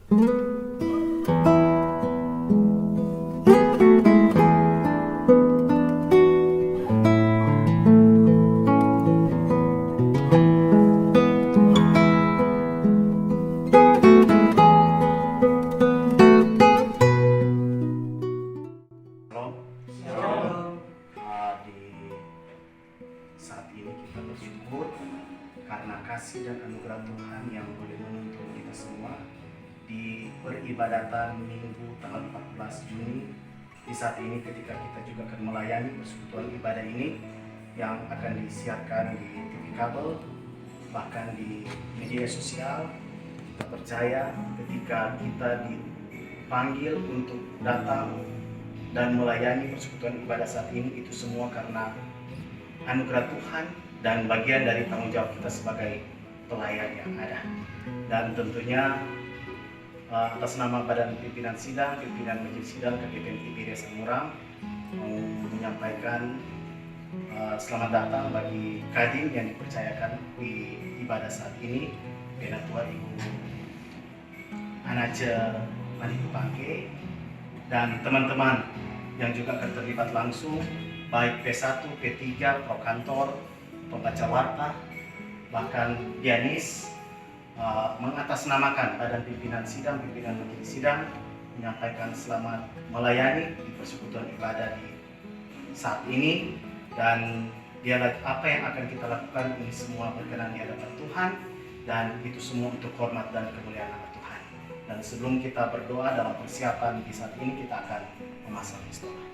Saat ini kita bersyukur karena kasih dan anugerah Tuhan yang boleh menuntun kita semua di peribadatan Minggu tanggal 14 Juni. Di saat ini ketika kita juga akan melayani persekutuan ibadah ini yang akan disiarkan di TV kabel, bahkan di media sosial, kita percaya ketika kita dipanggil untuk datang dan melayani persekutuan ibadah saat ini, itu semua karena anugerah Tuhan dan bagian dari tanggung jawab kita sebagai pelayan yang ada. Dan tentunya atas nama Badan Pimpinan Sidang, Pimpinan Majelis Sidang KPPM IPB Desa Murang mau menyampaikan selamat datang bagi Kadin yang dipercayakan di ibadah saat ini, Penatua Ibu Anace Maniku Pangke, dan teman-teman yang juga akan terlibat langsung, baik P1, P3, Prokantor, pembaca warta, bahkan pianis, mengatasnamakan Badan Pimpinan Sidang, Pimpinan Majelis Sidang, menyampaikan selamat melayani di persekutuan ibadah di saat ini. Dan apa yang akan kita lakukan ini semua berkenan di hadapan Tuhan, dan itu semua untuk hormat dan kemuliaan nama Tuhan. Dan sebelum kita berdoa dalam persiapan di saat ini, kita akan memasang istilah.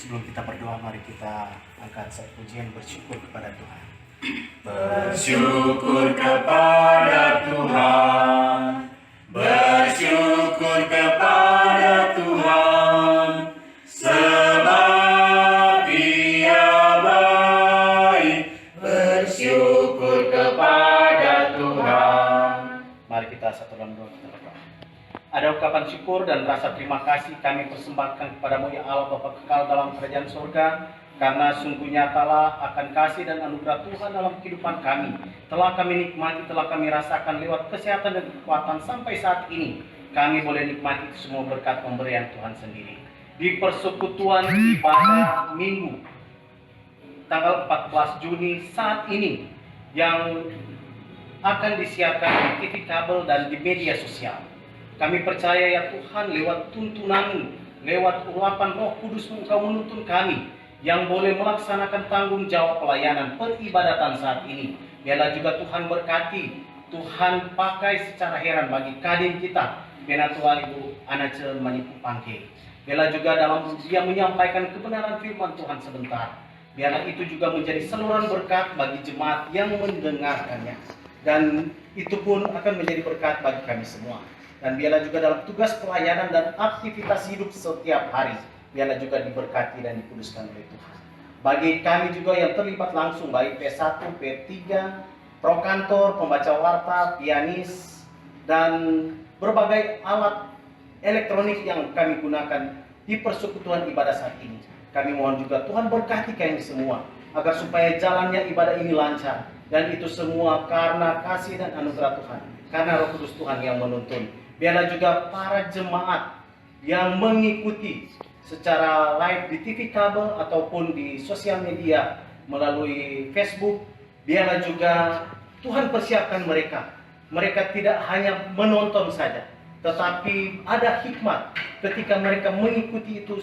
Sebelum kita berdoa, mari kita angkat satu pujian bersyukur kepada Tuhan. Bersyukur kepada Tuhan, bersyukur kepada Tuhan, sebab Dia baik. Bersyukur kepada Tuhan. Mari kita satu dalam doa kita berdoa. Ada ucapan syukur dan rasa terima kasih kami persembahkan kepadamu ya Allah Bapa kekal dalam kerajaan surga, karena sungguh nyatalah akan kasih dan anugerah Tuhan dalam kehidupan kami. Telah kami nikmati, telah kami rasakan lewat kesehatan dan kekuatan sampai saat ini. Kami boleh nikmati semua berkat pemberian Tuhan sendiri. Di persekutuan ibadah Minggu tanggal 14 Juni saat ini yang akan disiarkan di TV kabel dan di media sosial, kami percaya ya Tuhan, lewat tuntunan-Mu, lewat urapan Roh Kudus-Mu, Engkau menuntun kami yang boleh melaksanakan tanggung jawab pelayanan peribadatan saat ini. Biarlah juga Tuhan berkati, Tuhan pakai secara heran bagi Kadin kita, Penatua Ibu Anace Maniku Pangke. Biarlah juga dalam dia menyampaikan kebenaran firman Tuhan sebentar, biarlah itu juga menjadi saluran berkat bagi jemaat yang mendengarkannya. Dan itu pun akan menjadi berkat bagi kami semua. Dan biarlah juga dalam tugas pelayanan dan aktivitas hidup setiap hari, biarlah juga diberkati dan dikuduskan oleh Tuhan. Bagi kami juga yang terlibat langsung, baik P1, P3, Prokantor, pembaca warta, pianis, dan berbagai alat elektronik yang kami gunakan di persekutuan ibadah saat ini. Kami mohon juga Tuhan berkati kami semua, agar supaya jalannya ibadah ini lancar. Dan itu semua karena kasih dan anugerah Tuhan, karena Roh Kudus Tuhan yang menuntun. Biarlah juga para jemaat yang mengikuti secara live di TV kabel ataupun di sosial media melalui Facebook, biarlah juga Tuhan persiapkan mereka. Mereka tidak hanya menonton saja, tetapi ada hikmat ketika mereka mengikuti itu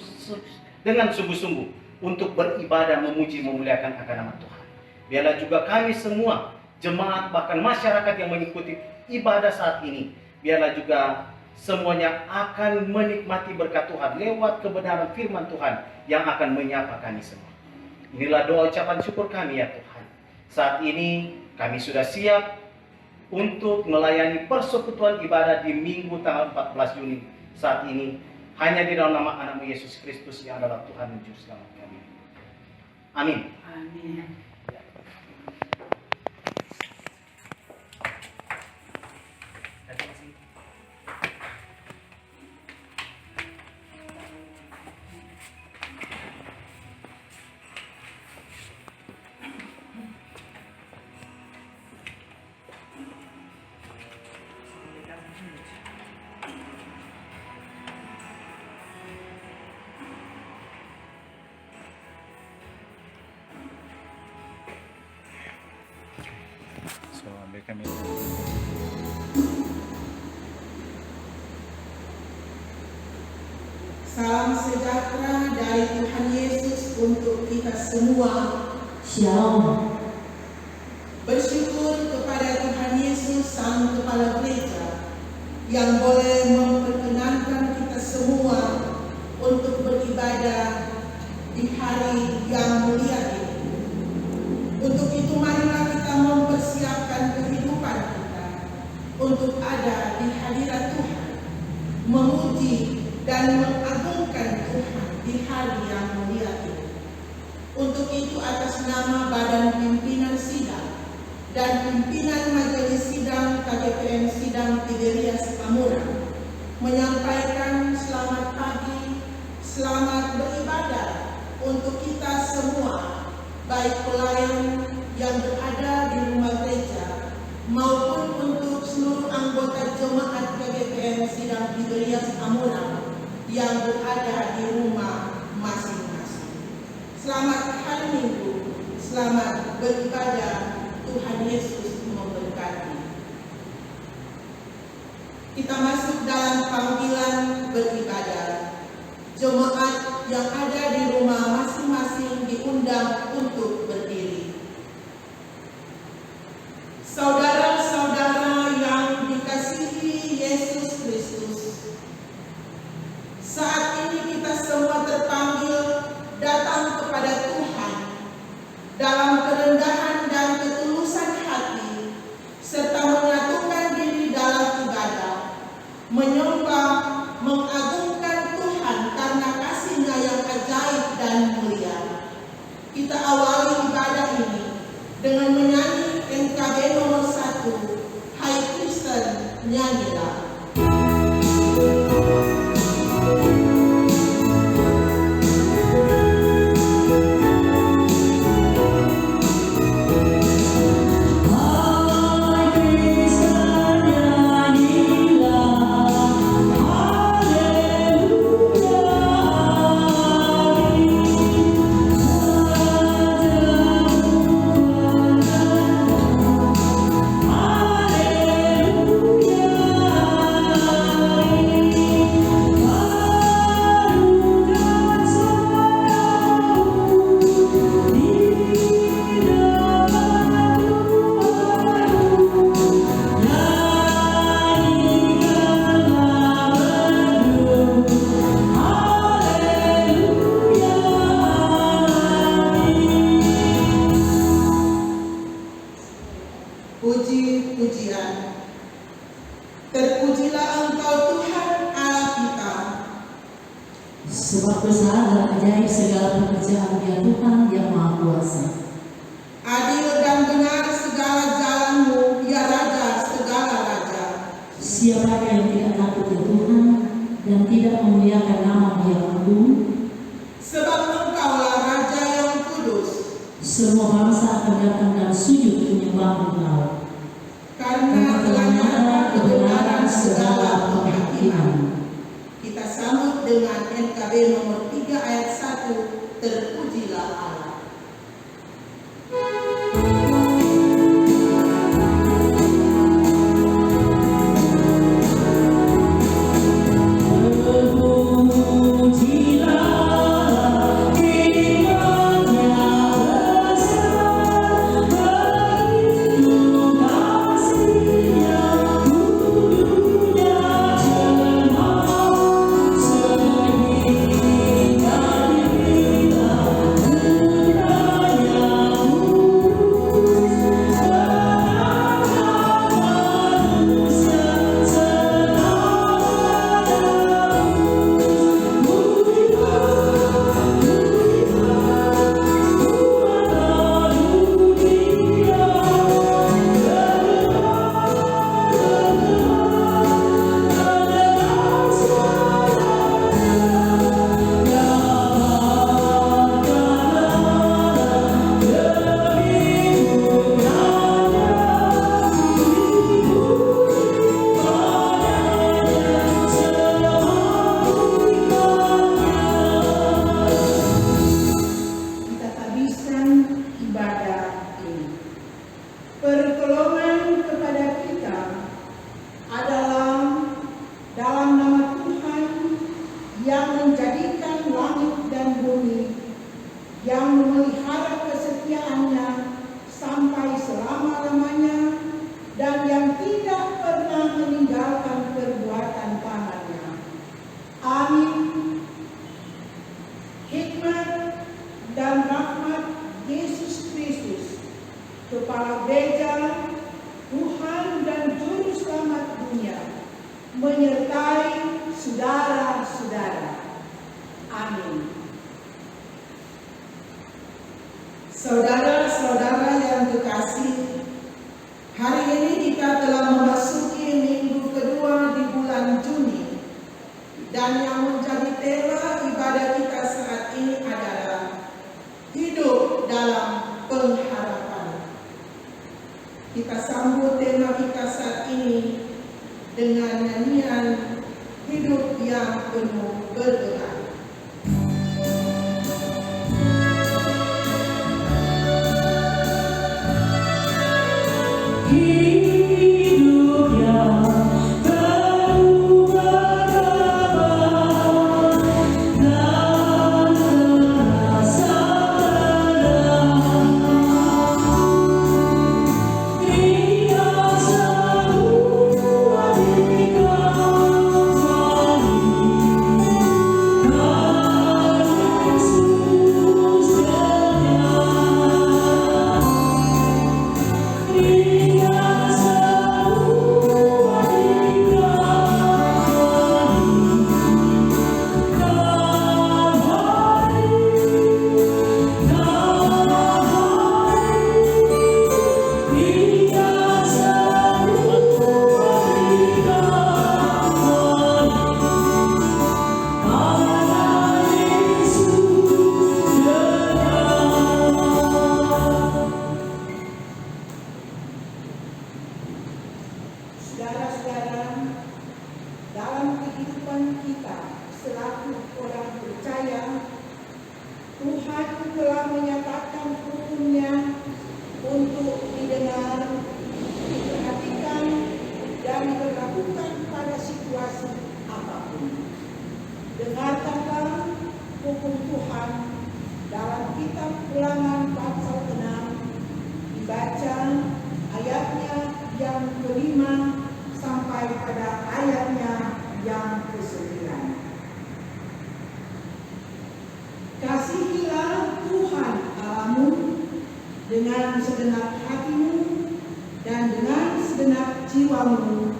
dengan sungguh-sungguh untuk beribadah, memuji, memuliakan akan nama Tuhan. Biarlah juga kami semua, jemaat bahkan masyarakat yang mengikuti ibadah saat ini, biarlah juga semuanya akan menikmati berkat Tuhan lewat kebenaran firman Tuhan yang akan menyapa kami semua. Inilah doa ucapan syukur kami ya Tuhan. Saat ini kami sudah siap untuk melayani persekutuan ibadah di Minggu tanggal 14 Juni saat ini, hanya di dalam nama Anakmu Yesus Kristus yang adalah Tuhan dan Juru Selamat kami. Amin. Amin. So, ambil kami. Salam sejahtera dari Tuhan Yesus untuk kita semua. Shalom. Bersyukur kepada Tuhan Yesus Sang Kepala Gereja yang boleh memperkenankan kita semua untuk beribadah di hari yang mulia ini. Untuk itu marilah kita mempersiapkan kehidupan kita untuk ada di hadirat Tuhan, memuji dan mengagungkan Tuhan di hari yang mulia ini. Untuk itu atas nama Badan Pimpinan Sidang dan Pimpinan Majelis Sidang KGPM Sidang Tiberias Tamura menyampaikan selamat pagi, selamat beribadah untuk kita semua, baik pelayan yang berada di rumah gereja maupun untuk seluruh anggota jemaat KGPM Sidang Tiberias Tamura yang berada di rumah masing-masing. Selamat hari Minggu, selamat beribadah, Tuhan Yesus memberkati. Kita masuk dalam panggilan beribadah. Jemaat yang ada di rumah masing-masing diundang untuk berdiri. Saudara-saudara yang dikasihi Yesus Kristus, saat ini kita semua terpanggil datang kepada Tuhan dalam kerendahan dan ketulusan hati, serta menyatukan diri dalam ibadah, menyembah, mengagungkan Tuhan karena kasih-Nya yang ajaib dan mulia. Kita awali ibadah ini dengan menyanyi NKB nomor 1, Hai Kristen, nyanyilah. Puji-pujian. Terpujilah Engkau Tuhan Allah kita. Sebab besar dan ajaib segala pekerjaan Dia Tuhan yang Maha Kuasa. Adil dan benar segala jalan-Mu, ya Raja segala raja. Siapa yang tidak takut ya Tuhan dan tidak memuliakan nama-Mu yang agung? Sebab Engkaulah Raja yang kudus. Semua bangsa akan datang dan sujud menyembah Engkau. Karena telah nyata kebenaran segala penghakiman. Kita sambut dengan NKB nomor 3. 3 ayat 1, terpujilah Allah. Pertolongan kepada kita adalah dalam nama Tuhan yang menjadikan langit dan bumi, yang memelihara kesetiaannya sampai selama-lamanya, dan yang tidak pernah meninggalkan perbuatan tangannya. Amin. Hikmat dan rahmat Yesus Kristus, Kepala Gereja, Tuhan dan Juru Selamat dunia, menyertai saudara-saudara. Amin. Saudara-saudara yang kekasih, hari ini kita telah memasuki minggu kedua di bulan Juni, dan yang menjadi tema ibadah kita saat ini adalah hidup dalam pengharapan. Kita sambut tema kita saat ini dengan nyanyian hidup yang penuh bergerak. Hidup yang penuh bergerak dan terasa tenang. Dia semua Saudara-saudara, dalam kehidupan kita selaku orang percaya, Tuhan telah menyatakan hukum-Nya untuk didengar, diperhatikan, dan diberlakukan pada situasi apapun. Dengarkanlah hukum Tuhan dalam kitab Ulangan pasal 6, dibaca ayatnya yang kelima sampai pada ayatnya yang ke-9. Kasihilah Tuhan Allahmu dengan segenap hatimu dan dengan segenap jiwamu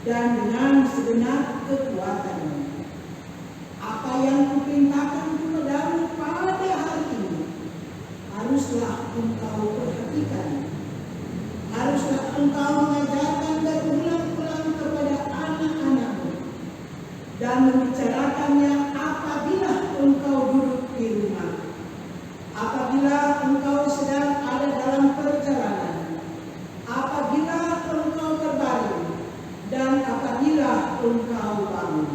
dan dengan segenap kekuatanmu. Apa yang kuperintahkan kepadamu pada hari ini haruslah engkau perhatikan. Haruslah engkau mengajarkan berulang-ulang kepada anak-anakmu dan membicarakannya apabila engkau duduk di rumah, apabila engkau sedang ada dalam perjalanan, apabila engkau berbaring, dan apabila engkau bangun.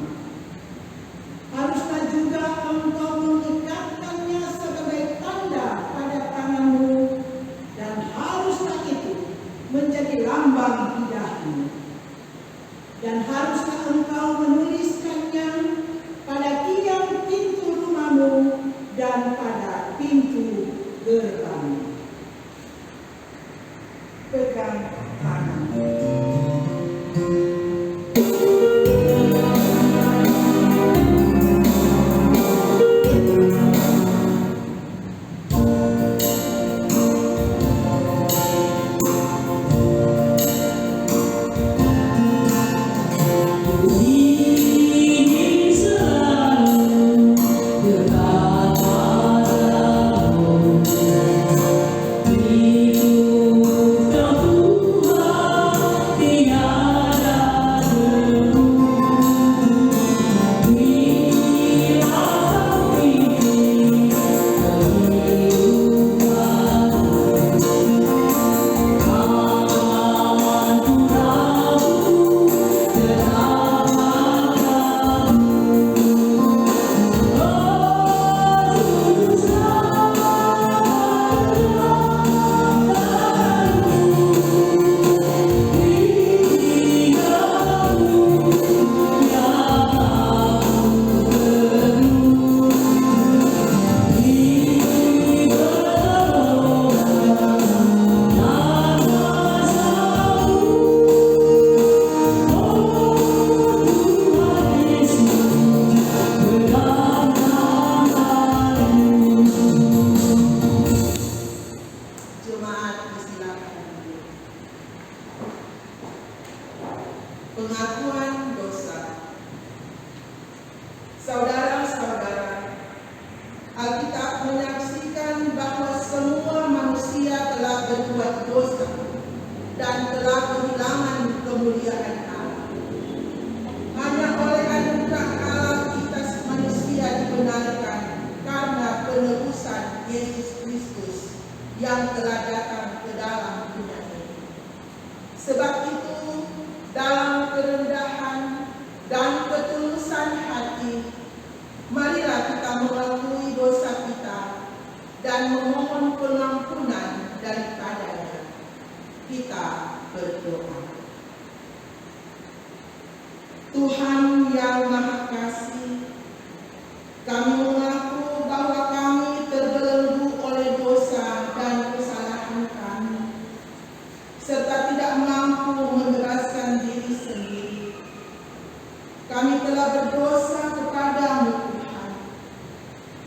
Alkitab menyaksikan bahwa semua manusia telah berbuat dosa dan telah kehilangan kemuliaan Allah. Hanya oleh anugerah Allah kita manusia dibenarkan karena penebusan Yesus Kristus yang telah datang ke dalam dunia ini. Sebab itu, dalam kerendahan dan ketulusan hati, marilah kita mengakui dosa kita dan memohon pengampunan daripadanya. Kita berdoa. Tuhan yang Maha Kasih, kami mengaku bahwa kami terbelenggu oleh dosa dan kesalahan kami, serta tidak mampu membebaskan diri sendiri. Kami telah berdosa kepadamu, Tuhan,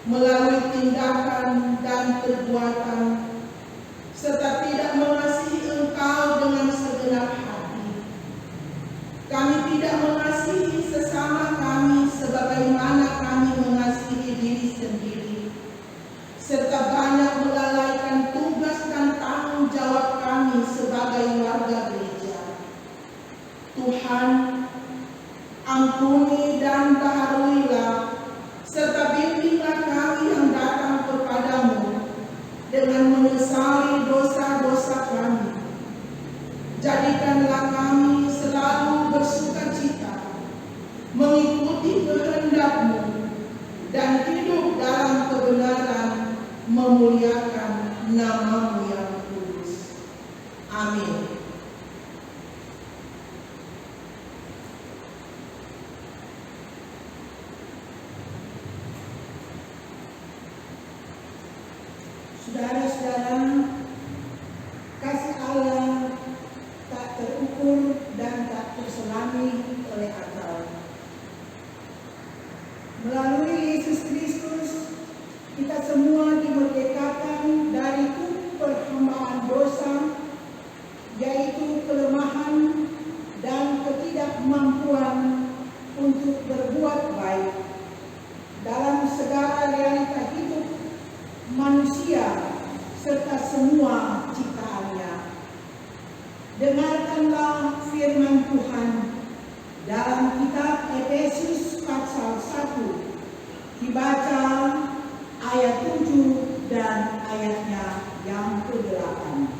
melalui tindakan dan perbuatan, serta tidak mengasihi Engkau dengan segenap hati. Kami tidak mengasihi sesama kami sebagaimana kami mengasihi diri sendiri, serta banyak melalaikan tugas dan tanggung jawab kami sebagai warga gereja. Tuhan, ampuni dan baharuilah, serta bimbinglah kami yang datang kepadamu dengan menyesali dosa-dosa kami. Jadikanlah kami selalu bersukacita, mengikuti kehendak-Mu, dan hidup dalam kebenaran, memuliakan nama-Mu yang kudus. Amin. Saudara-saudara, kasih Allah tak terukur dan tak terselami oleh akal. Melalui Yesus Kristus, kita semua dimerdekakan dari perhambaan dosa, yaitu kelemahan dan ketidakmampuan untuk berbuat baik dalam segala realita hidup manusia serta semua ciptaannya. Dengarkanlah firman Tuhan dalam kitab Efesus pasal 1, dibaca ayat 7 dan ayatnya yang ke-8.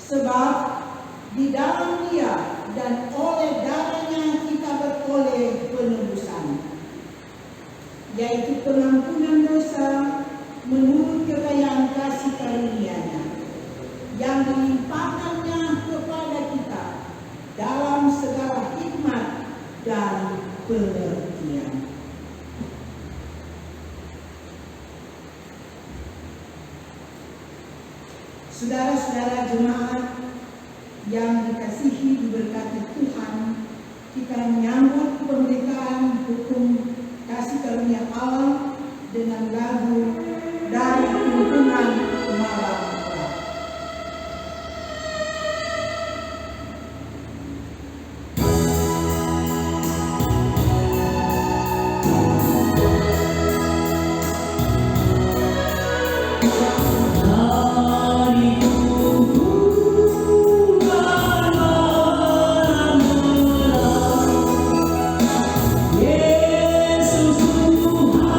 Sebab di dalam Dia dan oleh darahnya kita beroleh penebusan, yaitu pengampunan dosa menurut kekayaan kasih karunia-Nya yang dilimpahkannya kepada kita dalam segala hikmat dan pengertian. Saudara-saudara jemaat yang dikasihi diberkati Tuhan, kita menyambut pemberitaan hukum kasih karunia Allah dengan lagu dari kumpulan Malam. Yesus Tuhan,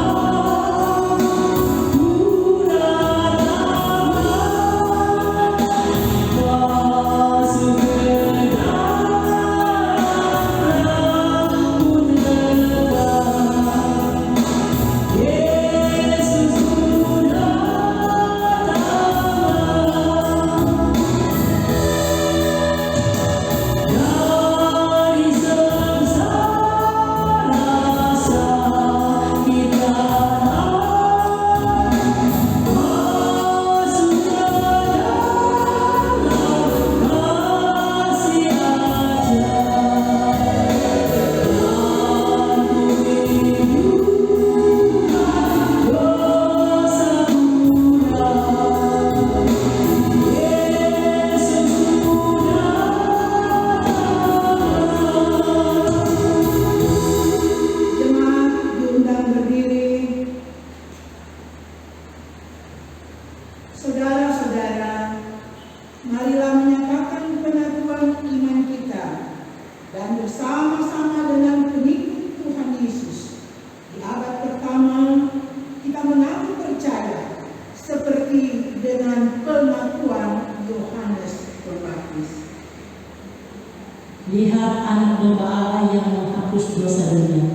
domba Allah yang menghapus dosa dunia.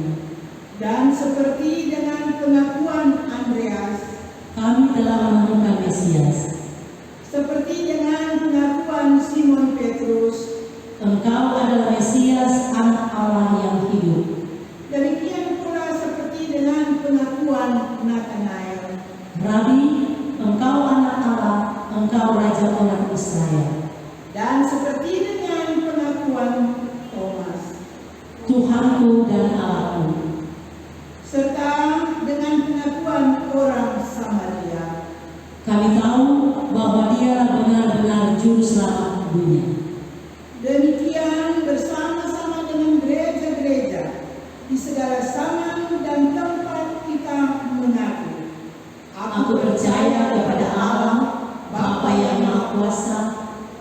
Dan seperti dengan pengakuan Andreas, Kami telah menemukan Mesias. seperti dengan pengakuan Simon Petrus, Engkau adalah Mesias, Anak Allah yang hidup. demikian pula seperti dengan pengakuan Nathanael. Rabi, Engkau Anak Allah, Engkau Raja orang Israel. Dan seperti dengan pengakuan Thomas, Tuhanku dan Allahku. serta dengan pengakuan orang Samaria. Kami tahu bahwa Dia benar-benar juru selamat dunia. Demikian bersama-sama dengan gereja-gereja di segala zaman dan tempat kita mengaku. Aku percaya kepada Allah, Bapa yang Maha Kuasa,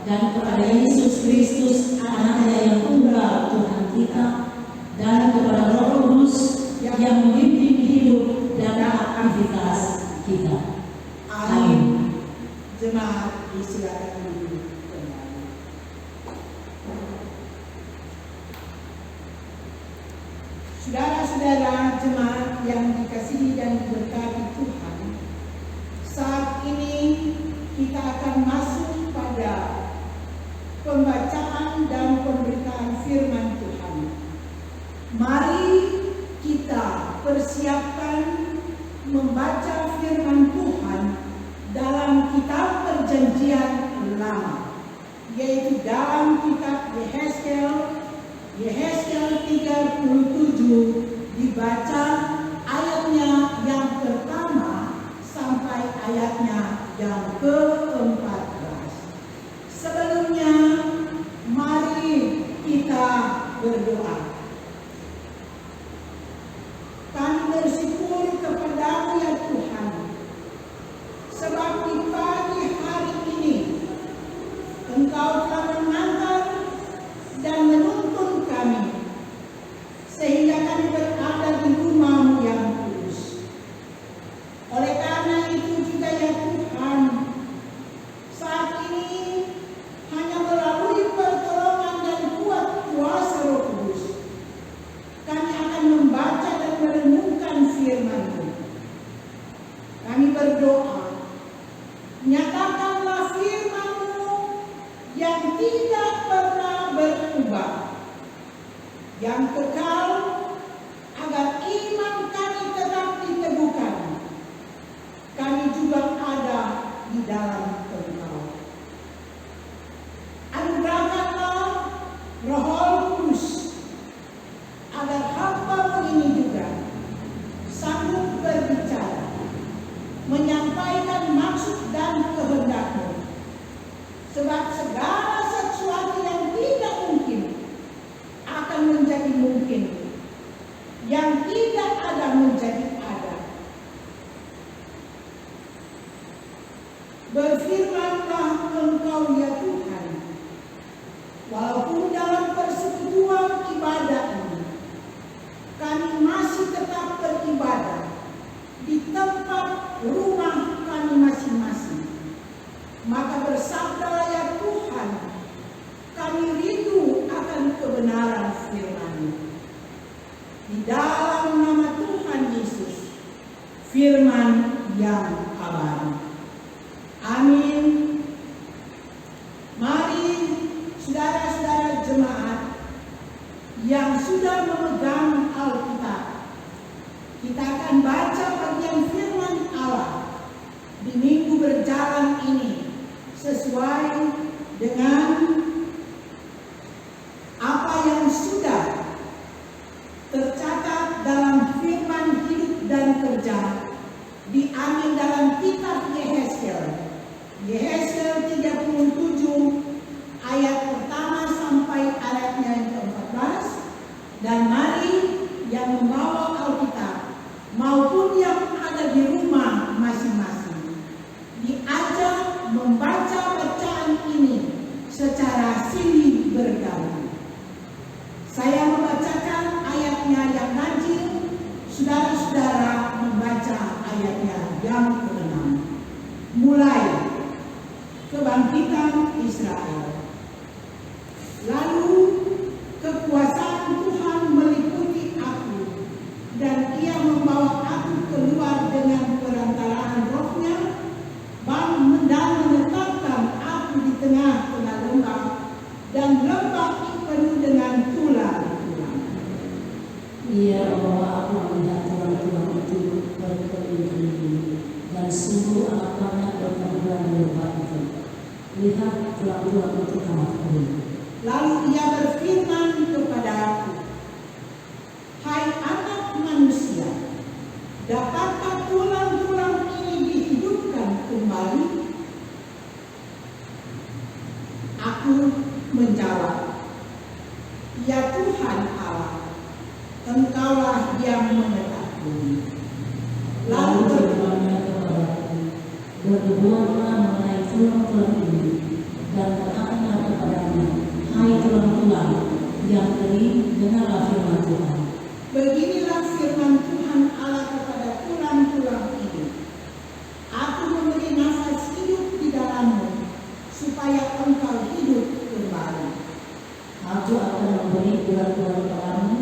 dan kepada Yesus Kristus, Anaknya yang tunggal Tuhan kita, dan kepada Roh Kudus yang memimpin hidup dan aktivitas kita. Amin. Jemaat disilakan duduk kembali. Saudara-saudara jemaat yang dikasihi dan diberkati Tuhan, saat ini kita akan masuk pada pembacaan dan pemberitaan firman Tuhan. Mari kita persiapkan membaca firman Tuhan dalam kitab Perjanjian Lama, yaitu dalam kitab Yehezkel 37, dibaca ayatnya yang pertama sampai ayatnya yang ke-14. Sebelumnya, mari kita berdoa. Kami bersyukur kepadamu ya Tuhan, sebab di pagi hari ini Engkau telah mengantar dan menuntun kami, sehingga kami berada di rumah-Mu yang kudus. Oleh karena itu juga ya Tuhan, saat ini hanya melalui pertolongan dan kuasa Roh Kudus, kami akan membaca dan merenungkan firman-Mu. Kami berdoa, nyatakanlah firman-Mu yang tidak pernah berubah, yang kekal, agar iman kami tetap diteguhkan. Kami juga ada di dalam Engkau. Anugerahkanlah Roh Kudus, agar hamba-Mu ini juga sanggup berbicara, menyampaikan maksud dan kehendak-Mu. Sebab segala sesuatu yang tidak mungkin akan menjadi mungkin, yang tidak ada menjadi ada. Berfirmanlah Engkau ya Tuhan, walaupun dalam persekutuan ibadah ini kami masih tetap beribadah di tempat rumah kami masing-masing, maka bersabdalah ya Tuhan, kami rindu akan kebenaran firman-Mu. Di dalam nama Tuhan Yesus, firman yang abadi. Amin. Mari saudara-saudara jemaat yang sudah memegang Alkitab, kita akan baca bagian firman Allah di minggu berjalan ini sesuai dengan apa yang sudah tercatat dalam firman hidup dan kerja diambil dalam kitab Yehezkel 37 ayat pertama sampai ayatnya yang ke-14. Dan mari yang membawa Alkitab maupun yang ada di rumah masing-masing diajak membaca bacaan ini secara silih berganti. Saya membacakan ayatnya yang ganjil, saudara-saudara membaca ayatnya yang ke-6. Mulai. Kebangkitan sungguh amat banyak berkemudahan di tempat itu. Lihat tulang-tulang itu amat kering. Lalu ia berfirman kepada aku, hai anak manusia, dapatkah tulang-tulang ini dihidupkan kembali? Aku menjawab, ya Tuhan Allah, Engkaulah yang mengetahui. Lalu berfirman kepadaku, bernubuatlah mengenai tulang-tulang ini, dan katakanlah kepadanya, hai tulang-tulang yang kering, dengarlah firman Tuhan. Beginilah firman Tuhan Allah kepada tulang-tulang ini. Aku memberi nafas hidup di dalammu, supaya engkau hidup kembali. Aku akan memberi urat-urat padamu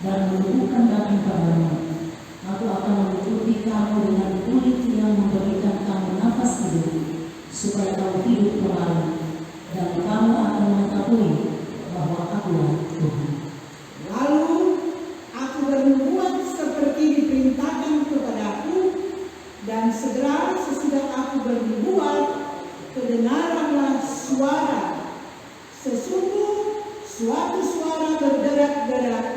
dan menumbuhkan daging padamu. Aku akan menutupi kamu dengan kulit yang memberikan kamu nafas hidup, supaya kamu hidup kembali, dan kamu akan mengetahui bahwa Akulah Tuhan. Lalu aku bernubuat seperti diperintahkan kepadaku, dan segera sesudah aku bernubuat, kedengaranlah suara. Sesungguh suatu suara berderak-derak,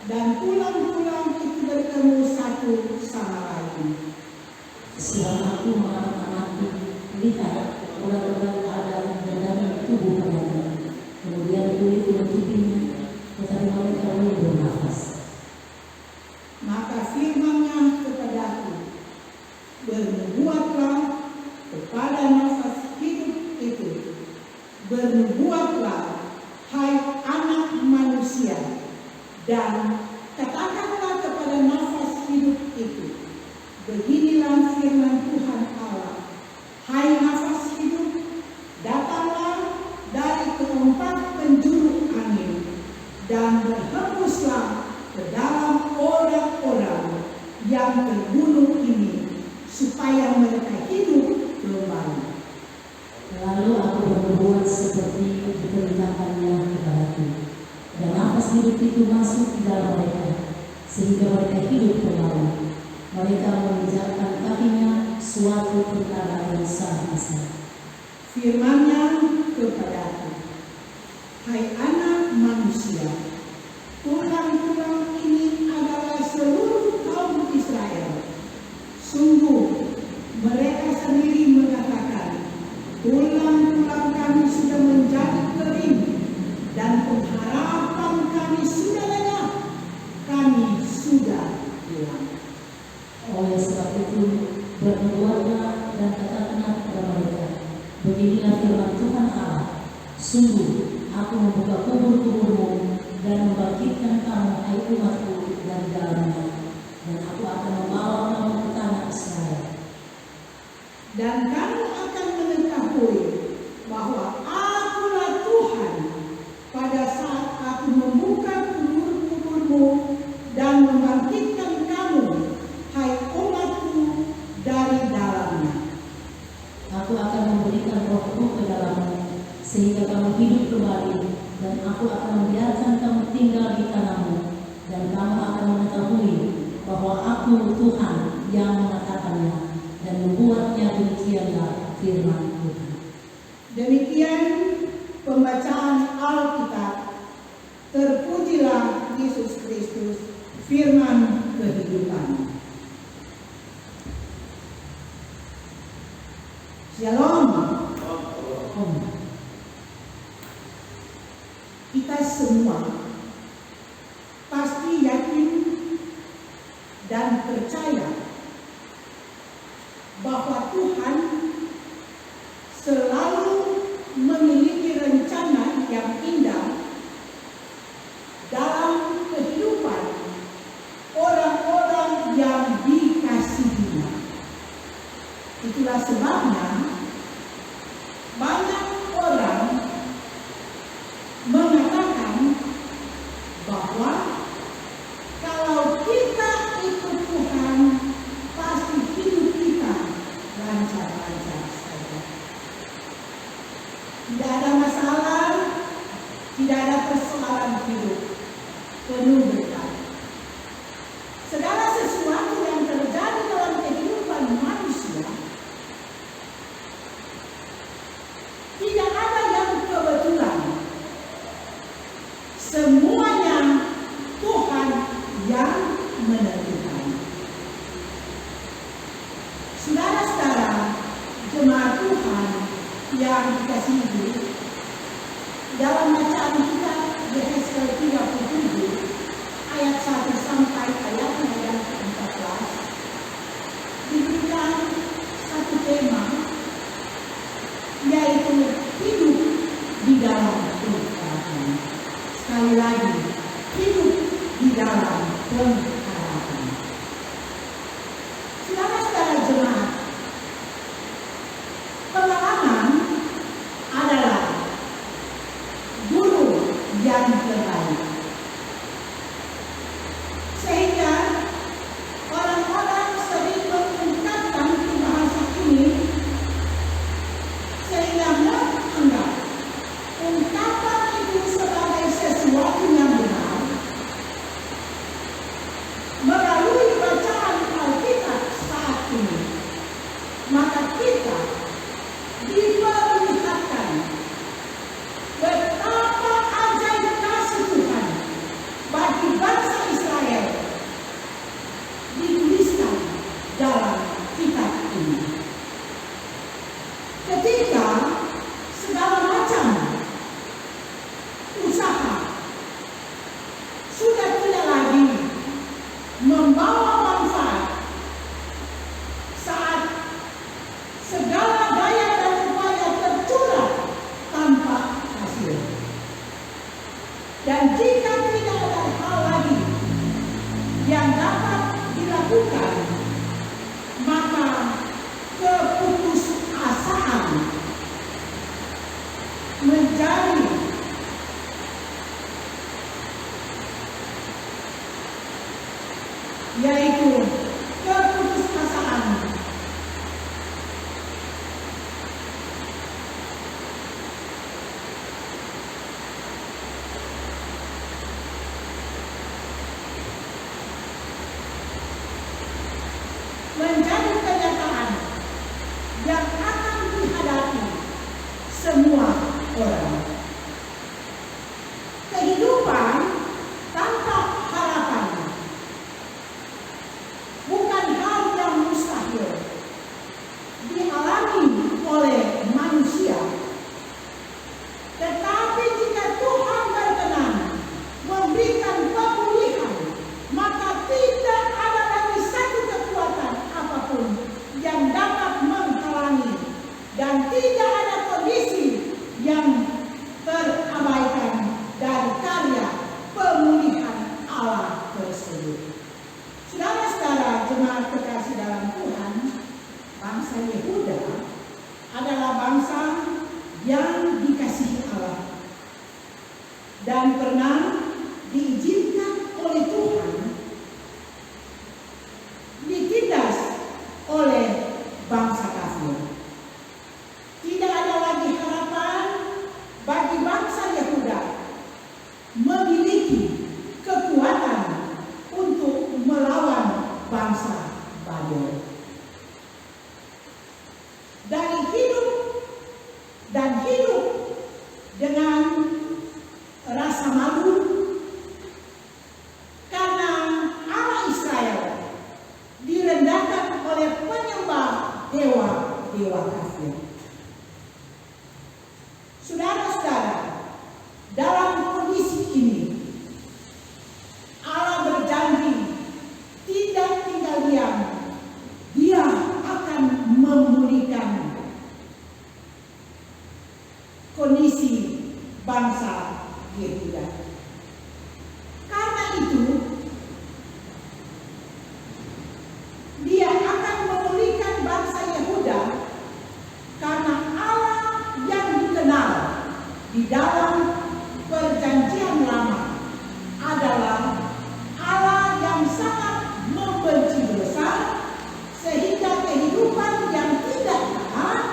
dan tulang-tulang itu bertemu satu sama lain. Siang aku mengamati, lihat urat-urat ada di dalam tubuh mereka. Kemudian kulit menutupinya, tetapi mereka belum bernafas. Maka firman-Nya kepadaku, bernubuatlah kepada nafas hidup itu. Bernubuatlah, hai anak manusia, dan katakanlah kepada nafas hidup itu, beginilah firman Tuhan Allah, hai nafas hidup, datanglah dari keempat penjuru angin, dan berhembuslah ke dalam orang-orang yang terbunuh ini, supaya mereka hidup kembali. Lalu aku bernubuat seperti diperintahkannya kepadaku, dan nafas hidup itu masuk di dalam mereka, sehingga mereka hidup kembali. Mereka menginjakkan kakinya suatu perkara yang sangat besar. Firman-Nya kepadaku, hai anak manusia, tulang-tulang ini adalah seluruh kaum Israel. Sungguh mereka sendiri mengatakan, tulang-tulang kami sudah menjadi kering, dan pengharapan kami sudah lenyap, kami sudah hilang. Oleh sebab itu, bernubuatlah dan katakanlah kepada mereka, beginilah firman Tuhan Allah, sungguh aku membuka kubur-kuburmu dan membangkitkan kamu, hai umatku, dari dalamnya, dan aku akan membawa kamu ke tanah Israel. Dan kamu akan mengetahui bahwa Akulah Tuhan pada saat aku membuka kubur-kuburmu dan membangkitkan kamu, hai umatku, dari dalamnya. Aku akan memberikan rohku ke dalammu, sehingga kamu hidup kembali, dan aku akan membiarkan kamu tinggal di tanahmu, dan kamu akan mengetahui bahwa Aku Tuhan yang mengatakannya, dan membuatnya. Demikianlah firman Tuhan. Demikian pembacaan Alkitab. Terpujilah Yesus Kristus, firman kehidupan. Shalom. Kita semua pasti yakin dan percaya bahwa Tuhan selalu memiliki rencana yang indah dalam kehidupan orang-orang yang dikasihinya. Itulah sebabnya banyak orang mengatakan Saudara-saudara, jemaat Tuhan yang dikasihi, dalam bacaan kita Yesaya 37 ayat 1 sampai ayatnya yang ke-14 diberikan satu tema, yaitu hidup di dalam pengharapan. Sekali lagi, hidup di dalam pengharapan. Saudara-saudara jemaat, pengalaman adalah guru yang terbaik. Sehingga orang-orang sering mengungkapkan bahasa ini sehingga menganggap ungkapan itu sebagai sesuatu yang benar. Melalui bacaan Alkitab saat ini, maka kita diperlihatkan betapa ajaib kasih Tuhan bagi bangsa Israel dituliskan dalam kitab ini. Ketika segala macam usaha sudah tidak lagi membawa manfaat, saat segala daya dan upaya tercurah tanpa hasil, dan jika tidak ada hal lagi yang dapat dilakukan, maka keputusasaan menjadi yaitu keputusasaan menjadi kenyataan yang akan dihadapi semua orang. Kehidupan tanpa harapan bukan hal yang mustahil dialami oleh manusia. Tetapi jika Tuhan berkenan memberikan pemulihan, maka tidak ada lagi satu kekuatan apapun yang dapat menghalangi, dan tidak ada kondisi yang terabaikan dari karya pemulihan Allah tersebut. Saudara-saudara jemaat kekasih dalam Tuhan, bangsa Yehuda adalah bangsa yang dikasihi Allah dan pernah diizinkan oleh Tuhan ditindas oleh bangsa kafir. Tidak ada lagi harapan bagi bangsa Yehuda memiliki kekuatan untuk melawan bangsa Babel. Dari hidup dengan rasa malu karena Allah Israel direndahkan oleh penyembah dewa kafir. Saudara-saudara, dalam kondisi ini Allah berjanji tidak tinggal diam. Dia akan memulihkan kondisi bangsa Yehuda. Karena itu, Dia akan memulihkan bangsa Yehuda karena Allah yang dikenal di dalam perjanjian lama adalah Allah yang sangat membenci dosa, sehingga kehidupan yang tidak taat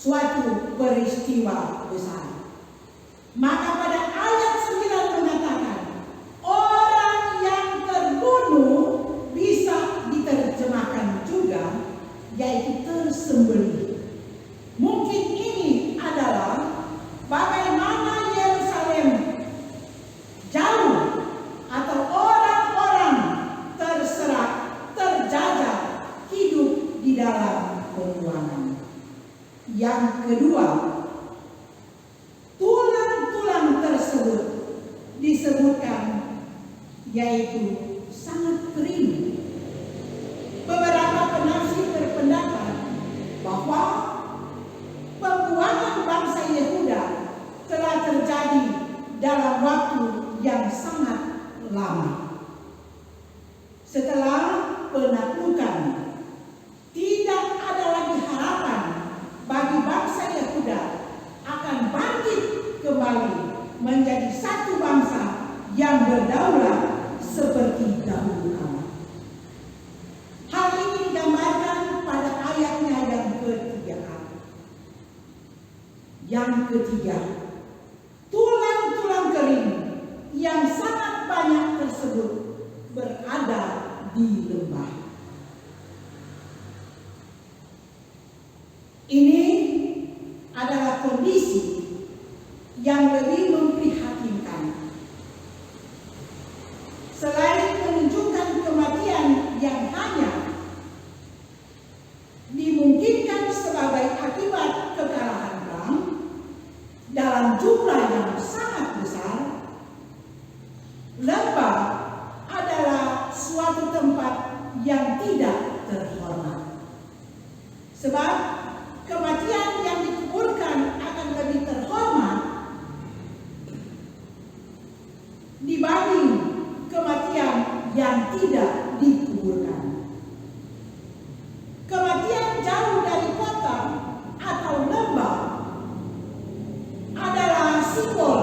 suatu peristiwa besar. Maka pada ayat 9 mengatakan, orang yang terbunuh bisa diterjemahkan juga yaitu tersembelih. Mungkin ini adalah bagaimana Yerusalem jauh atau orang-orang terserak, terjajah hidup di dalam pembuangan. Yang kedua, tulang-tulang tersebut disebutkan yaitu sangat kering. Beberapa penafsir berpendapat bahwa pembuangan bangsa Yehuda telah terjadi dalam waktu yang sangat lama. Setelah penaklukan, tidak ada lagi harapan bagi bangsa Yehuda akan bangkit kembali menjadi satu bangsa yang berdaulat seperti dahulu kala. Hal ini digambarkan pada ayatnya yang ketiga. Yang ketiga, tulang-tulang kering yang sangat banyak tersebut berada di lembah. Ini adalah kondisi yang lebih memprihatinkan. Selain menunjukkan kematian yang hanya dimungkinkan sebagai akibat kekalahan perang dalam jumlah yang sangat besar, lembah adalah suatu tempat yang tidak terhormat. Sebab kematian yang dikuburkan akan lebih terhormat dibanding kematian yang tidak dikuburkan. Kematian jauh dari kota atau lembah adalah simbol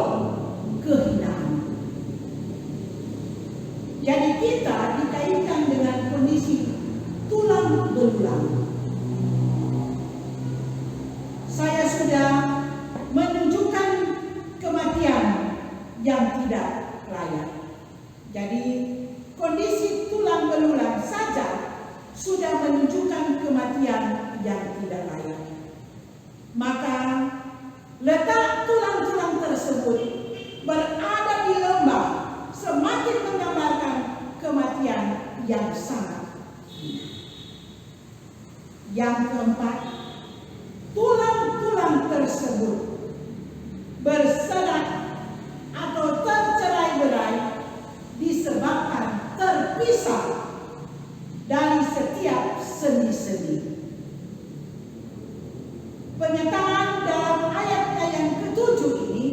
kehinaan. Jadi kita dikaitkan dengan kondisi tulang belulang. Saya sudah menunjukkan kematian yang tidak layak. Jadi kondisi tulang belulang saja sudah menunjukkan kematian yang tidak layak. Maka letak tulang-tulang tersebut berada di lembah semakin menggambarkan kematian yang sangat hina. Yang keempat, tulang-tulang tersebut berserak atau tercerai-berai disebabkan terpisah dari setiap sendi-sendi. Penyetaan dalam ayat yang ke-7 ini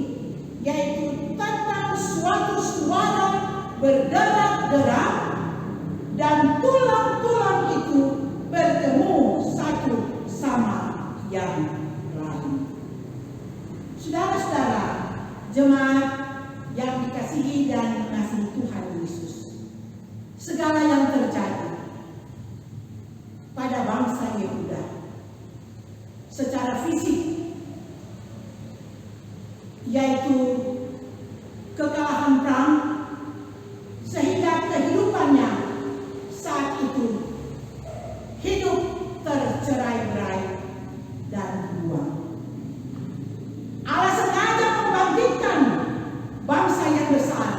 yaitu tentang suatu suara berderak-derak dan tulang-tulang itu bertemu satu sama yang lain. Saudara-saudara, jemaat yang dikasihi dan mengasihi Tuhan Yesus, segala yang terjadi pada bangsa Yehuda secara fisik, yaitu kekalahan perang, sehingga kehidupannya saat itu hidup tercerai-berai dan dibuang. Allah sengaja membangkitkan bangsa yang besar,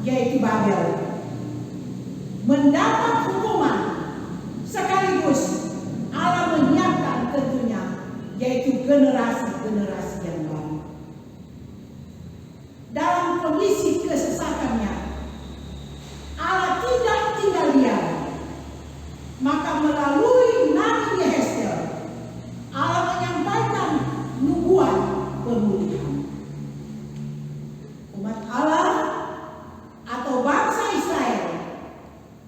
yaitu Babel, mendapat hukuman, sekaligus Allah menyiapkan tentunya yaitu generasi-generasi yang baru. Dalam kondisi kesesakannya, Allah tidak tinggal diam. Maka melalui Nabi Yehezkel, Allah menyampaikan nubuat pemulihan. Umat Allah atau bangsa Israel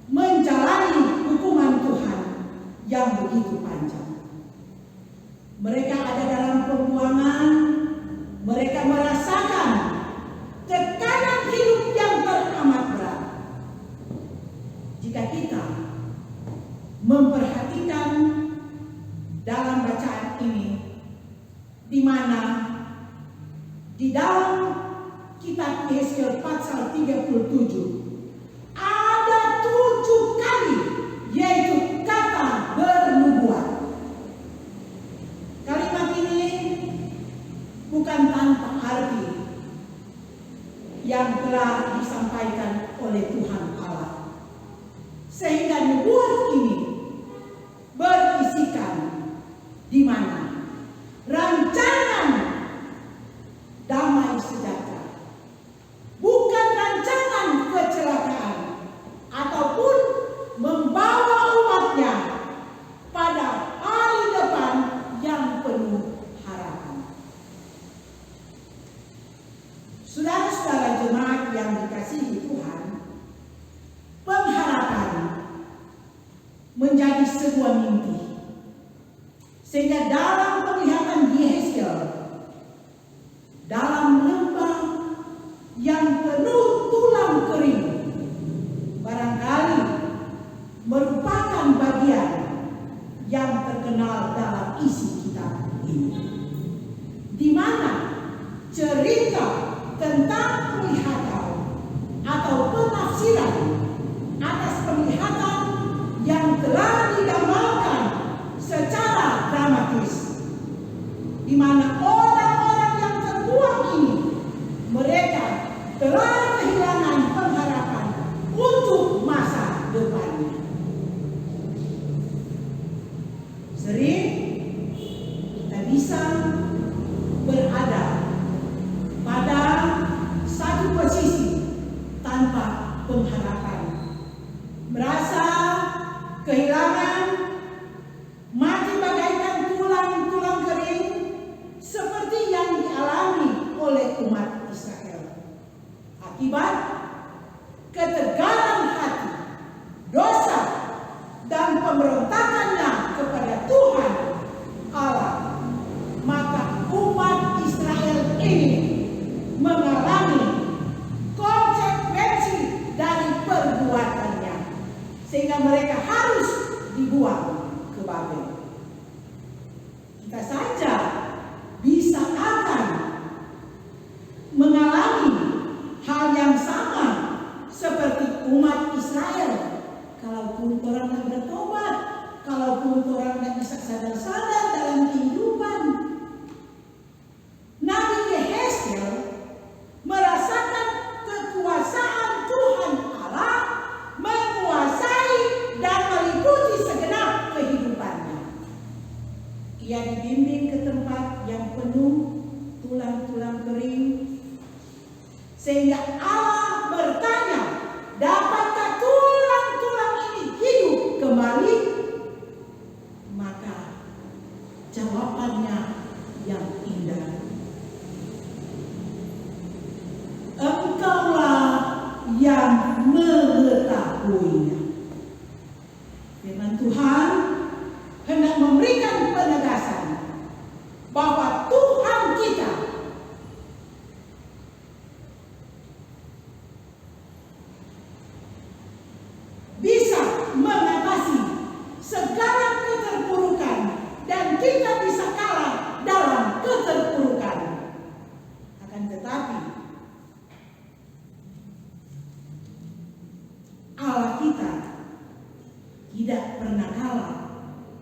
menjalani hukuman Tuhan yang begitu panjang. Mereka ada dalam pembuangan mana di dalam kitab Yesaya pasal 37 ada 7 kali yaitu kata bernubuat. Kalimat ini bukan tanpa arti yang telah disampaikan oleh Tuhan Allah, sehingga nubuat ini berisikan di mana rancangan damai sejahtera, bukan rancangan kecelakaan ataupun membawa umatnya pada hari depan yang penuh harapan. Saudara-saudara jemaat yang dikasihi Tuhan, pengharapan menjadi sebuah mimpi, sehingga dalam penglihatan Yesaya, dalam lembah yang penuh tulang kering, barangkali merupakan bagian yang terkenal dalam isi kitab ini, di mana cerita tentang penglihatan atau penafsiran atas penglihatan yang telah digambarkan secara dramatis, di mana orang-orang yang terbuang ini mereka telah kehilangan pengharapan untuk masa depannya. Sering kita bisa berada pada satu posisi tanpa pengharapan, merasa kehilangan, mati bagaikan tulang-tulang kering, seperti yang dialami oleh umat Israel akibat ketegaran hati, dosa, dan pemberontakannya kepada Tuhan Allah. Maka umat Israel ini mengalami konsekuensi dari perbuatannya, sehingga mereka harus dibuang ke Babel. Kita saja bisa akan mengalami hal yang sama seperti umat Israel, kalaupun orang tidak bertobat, kalaupun orang tidak bisa sadar-sadar dalam kehidupan. Nabi Yesaya merasakan kekuasaan Tuhan Allah menguasai dan meliputi segenap kehidupannya. Ia dibimbing ke tempat yang penuh tulang-tulang kering, sehingga Allah bertanya, dapatkah tulang-tulang ini hidup kembali? Maka jawabannya yang indah, Engkaulah yang mengetahuinya. Firman Tuhan hendak memberikan penegasan bahwa Tuhan kita bisa mengatasi segala keterpurukan, dan kita bisa kalah dalam keterpurukan. Akan tetapi Allah kita tidak pernah kalah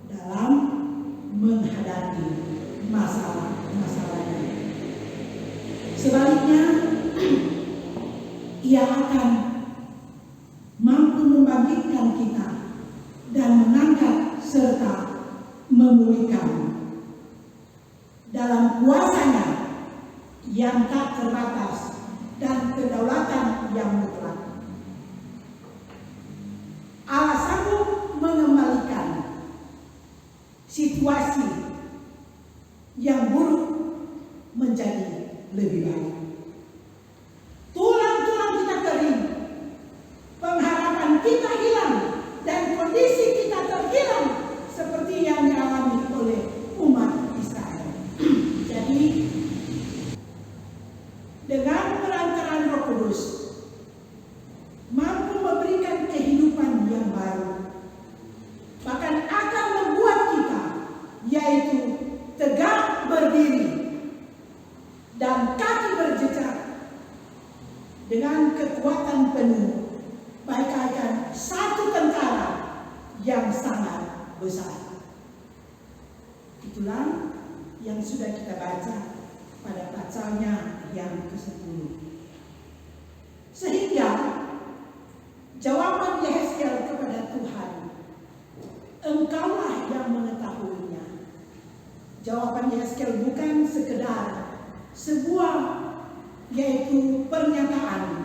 dalam menghadapi masalah-masalahnya. Sebaliknya, Ia akan mampu membangkitkan kita dan mengangkat serta memulihkan dalam kuasa-Nya yang tak terbatas dan kedaulatan yang mutlak. Allah sanggup mengembalikan situasi yang buruk menjadi lebih baik. Tulang-tulang kita kering, pengharapan kita hilang, dan kondisi kita terhilang seperti yang dialami oleh umat Israel. Jadi, dengan perantaraan Roh Kudus mampu memberikan kehidupan yang baru, bahkan akan membuat kita yaitu tegak berdiri dengan kekuatan penuh bagaikan satu tentara yang sangat besar. Itulah yang sudah kita baca pada pasalnya yang ke-10. Sehingga jawaban Yehezkiel kepada Tuhan, Engkaulah yang mengetahuinya. Jawaban Yehezkiel bukan sekedar sebuah yaitu pernyataan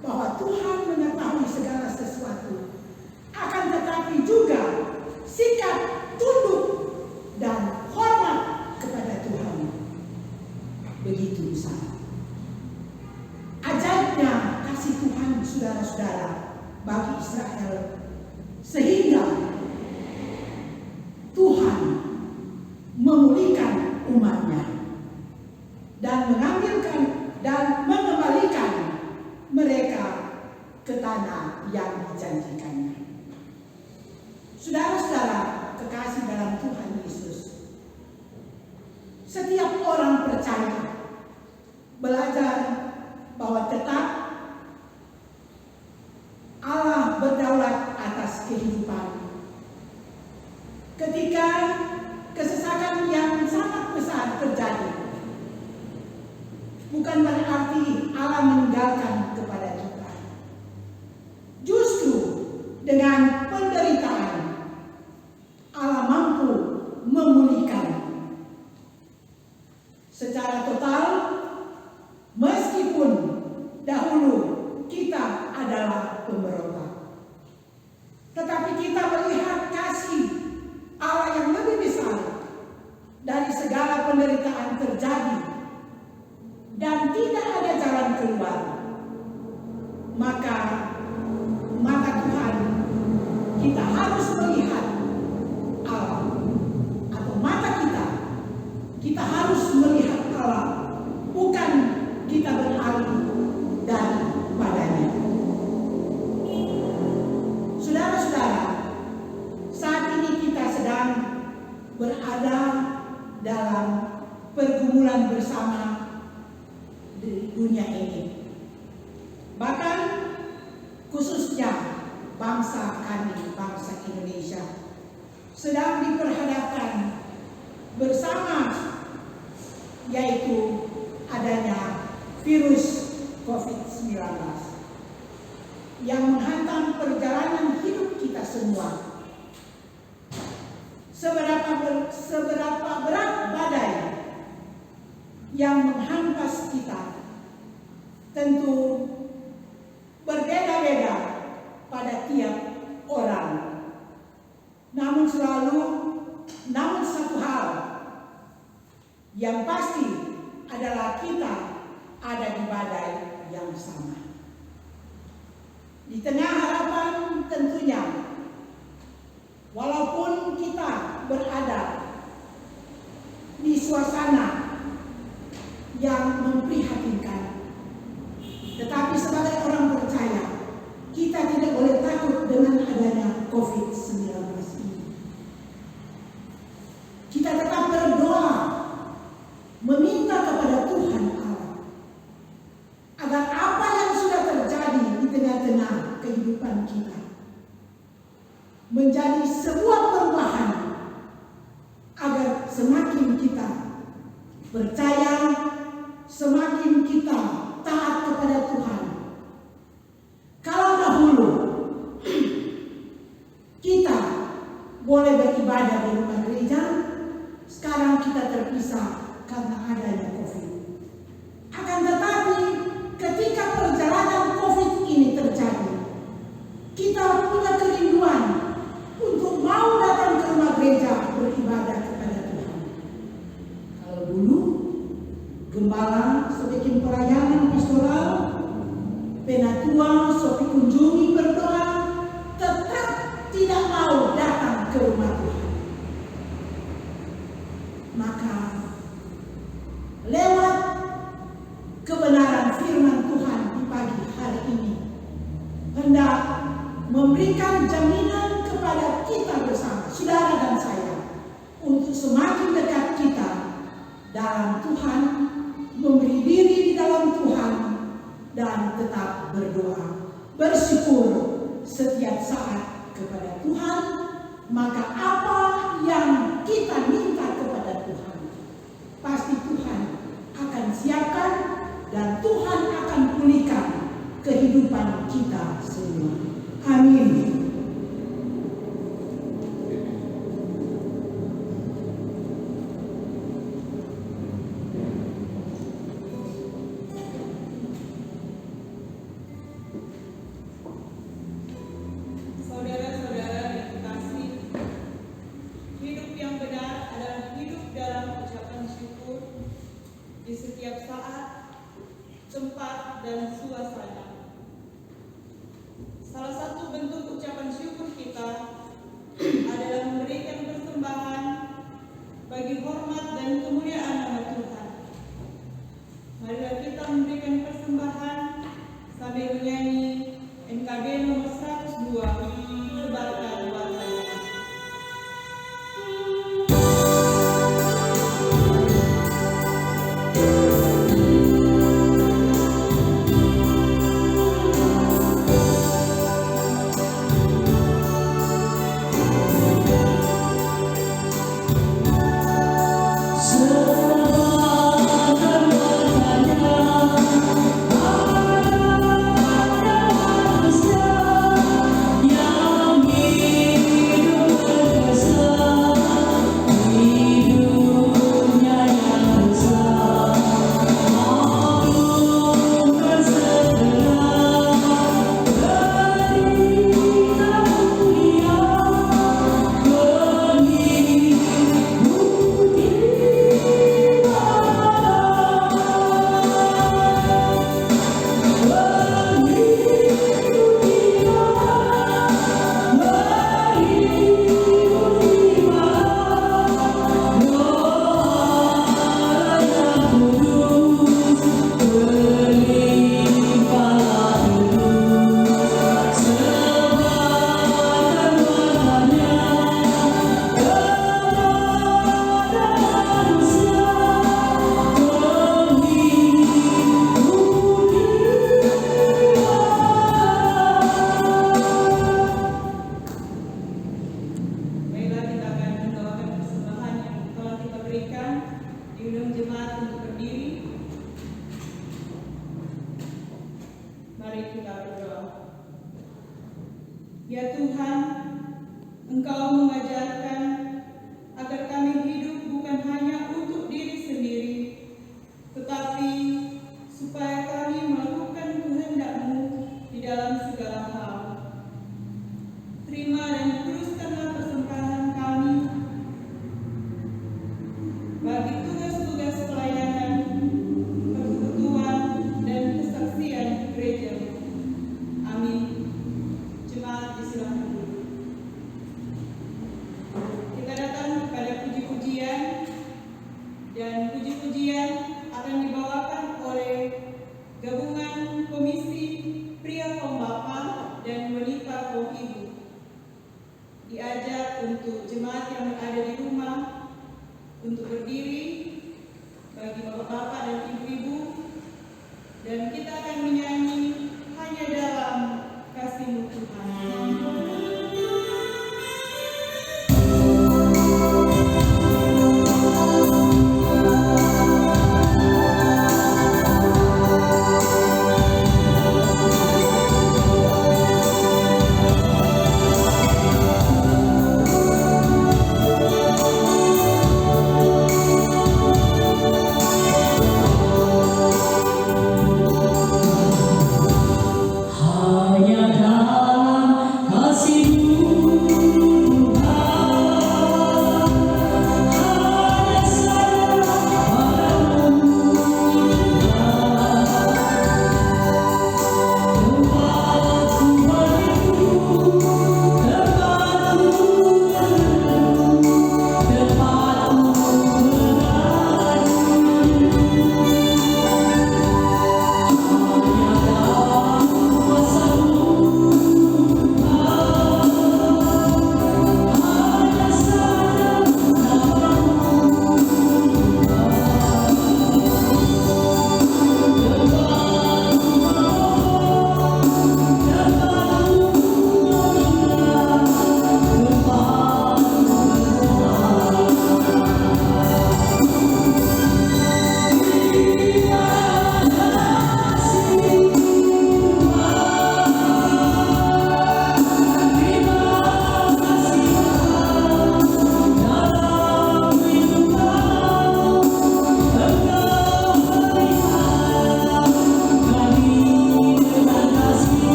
bahwa Tuhan mengetahui segala sesuatu, akan tetapi juga sikap tunduk dan hormat kepada Tuhan begitu besar. Ajaibnya kasih Tuhan, saudara-saudara, bagi Israel, sehingga Tuhan memulihkan umatnya dan mengambilkan dan mengembalikan mereka ke tanah yang dijanjikannya. Saudara-saudara kekasih dalam Tuhan Yesus, setiap orang percaya belajar bahwa tetap Allah berdaulat atas kehidupan. Ketika kesesakan yang sangat besar terjadi, bukan berarti Allah meninggalkan kepada kita. Justru dengan penderitaan Allah mampu memulihkan secara total, meskipun dahulu kita adalah pemberontak. Tetapi kita melihat kasih Allah yang lebih besar dari segala penderitaan terjadi dan tidak ada jalan keluar. Maka mata Tuhan kita harus melihat Allah, atau mata kita harus melihat Allah, bukan kita beralih daripadanya. Saudara-saudara, saat ini kita sedang berada dalam pergumulan bersama di dunia ini. Bahkan khususnya bangsa kami, bangsa Indonesia, sedang diperhadapkan bersama yaitu adanya virus COVID-19 yang menghantam perjalanan hidup kita semua. Seberapa berat badai yang menghampas kita tentu berbeda-beda pada tiap orang. Namun satu hal yang pasti adalah kita ada di badai yang sama. Di tengah harapan tentunya, walaupun kita berada di suasana yang memprihatinkan, tetapi sebagai orang percaya, kita tidak boleh takut dengan adanya COVID-19 ini. Kita tetap berdoa, meminta kepada Tuhan Allah agar apa yang sudah terjadi di tengah-tengah kehidupan kita menjadi sebuah perubahan, agar semakin kita percaya, semakin kita taat kepada Tuhan. Kalau dahulu kita boleh beribadah di rumah gereja, sekarang kita terpisah karena adanya COVID. Akan tetapi ketika perjalanan COVID ini terjadi, kita punya kerinduan untuk mau datang ke rumah gereja beribadah kepada Tuhan. Kalau dulu gembala sebikin pelayanan pastoral, penatua sopi kunjungi berdoa, tetap tidak mau datang ke rumah Tuhan. Maka lewat kebenaran firman Tuhan di pagi hari ini hendak memberikan jaminan kepada kita bersama, saudara dan saya, untuk semakin dekat kita dalam Tuhan, memberi diri di dalam Tuhan, dan tetap berdoa. Bersyukur setiap saat kepada Tuhan, maka apa yang kita minta kepada Tuhan, pasti Tuhan akan siapkan dan Tuhan akan pulihkan kehidupan kita semua. Amin. Saudara-saudara yang kekasih, hidup yang benar adalah hidup dalam ucapan syukur di setiap saat, tempat, dan suasana. Salah satu bentuk ucapan syukur kita adalah memberikan persembahan bagi hormat dan kemuliaan nama Tuhan. Marilah kita memberikan persembahan sambil menyanyi NKB nomor 102, Sebarkan Warnanya. Baiklah, kita akan membawakan persembahan yang telah kita berikan. Diundang jemaat untuk berdiri. Mari kita berdoa. Ya Tuhan, Engkau mengajarkan agar kami hidup bukan hanya untuk diri sendiri, tetapi supaya kami melakukan kehendak-Mu di dalam segala hal. Terima dan teruskanlah persembahan kami bagi tugas-tugas pelayanan, persekutuan, dan kesaksian gereja. Amin. Jemaat disilakan duduk. Kita datang kepada puji-pujian, dan puji-pujian akan dibawakan oleh gabungan Komisi Pria Kaum Bapa dan Wanita Kaum Ibu. Diajak untuk jemaat yang berada di rumah untuk berdiri bagi bapak-bapak dan ibu-ibu, dan kita akan menyanyi Hanya Dalam Kasih-Mu Tuhan. Hanya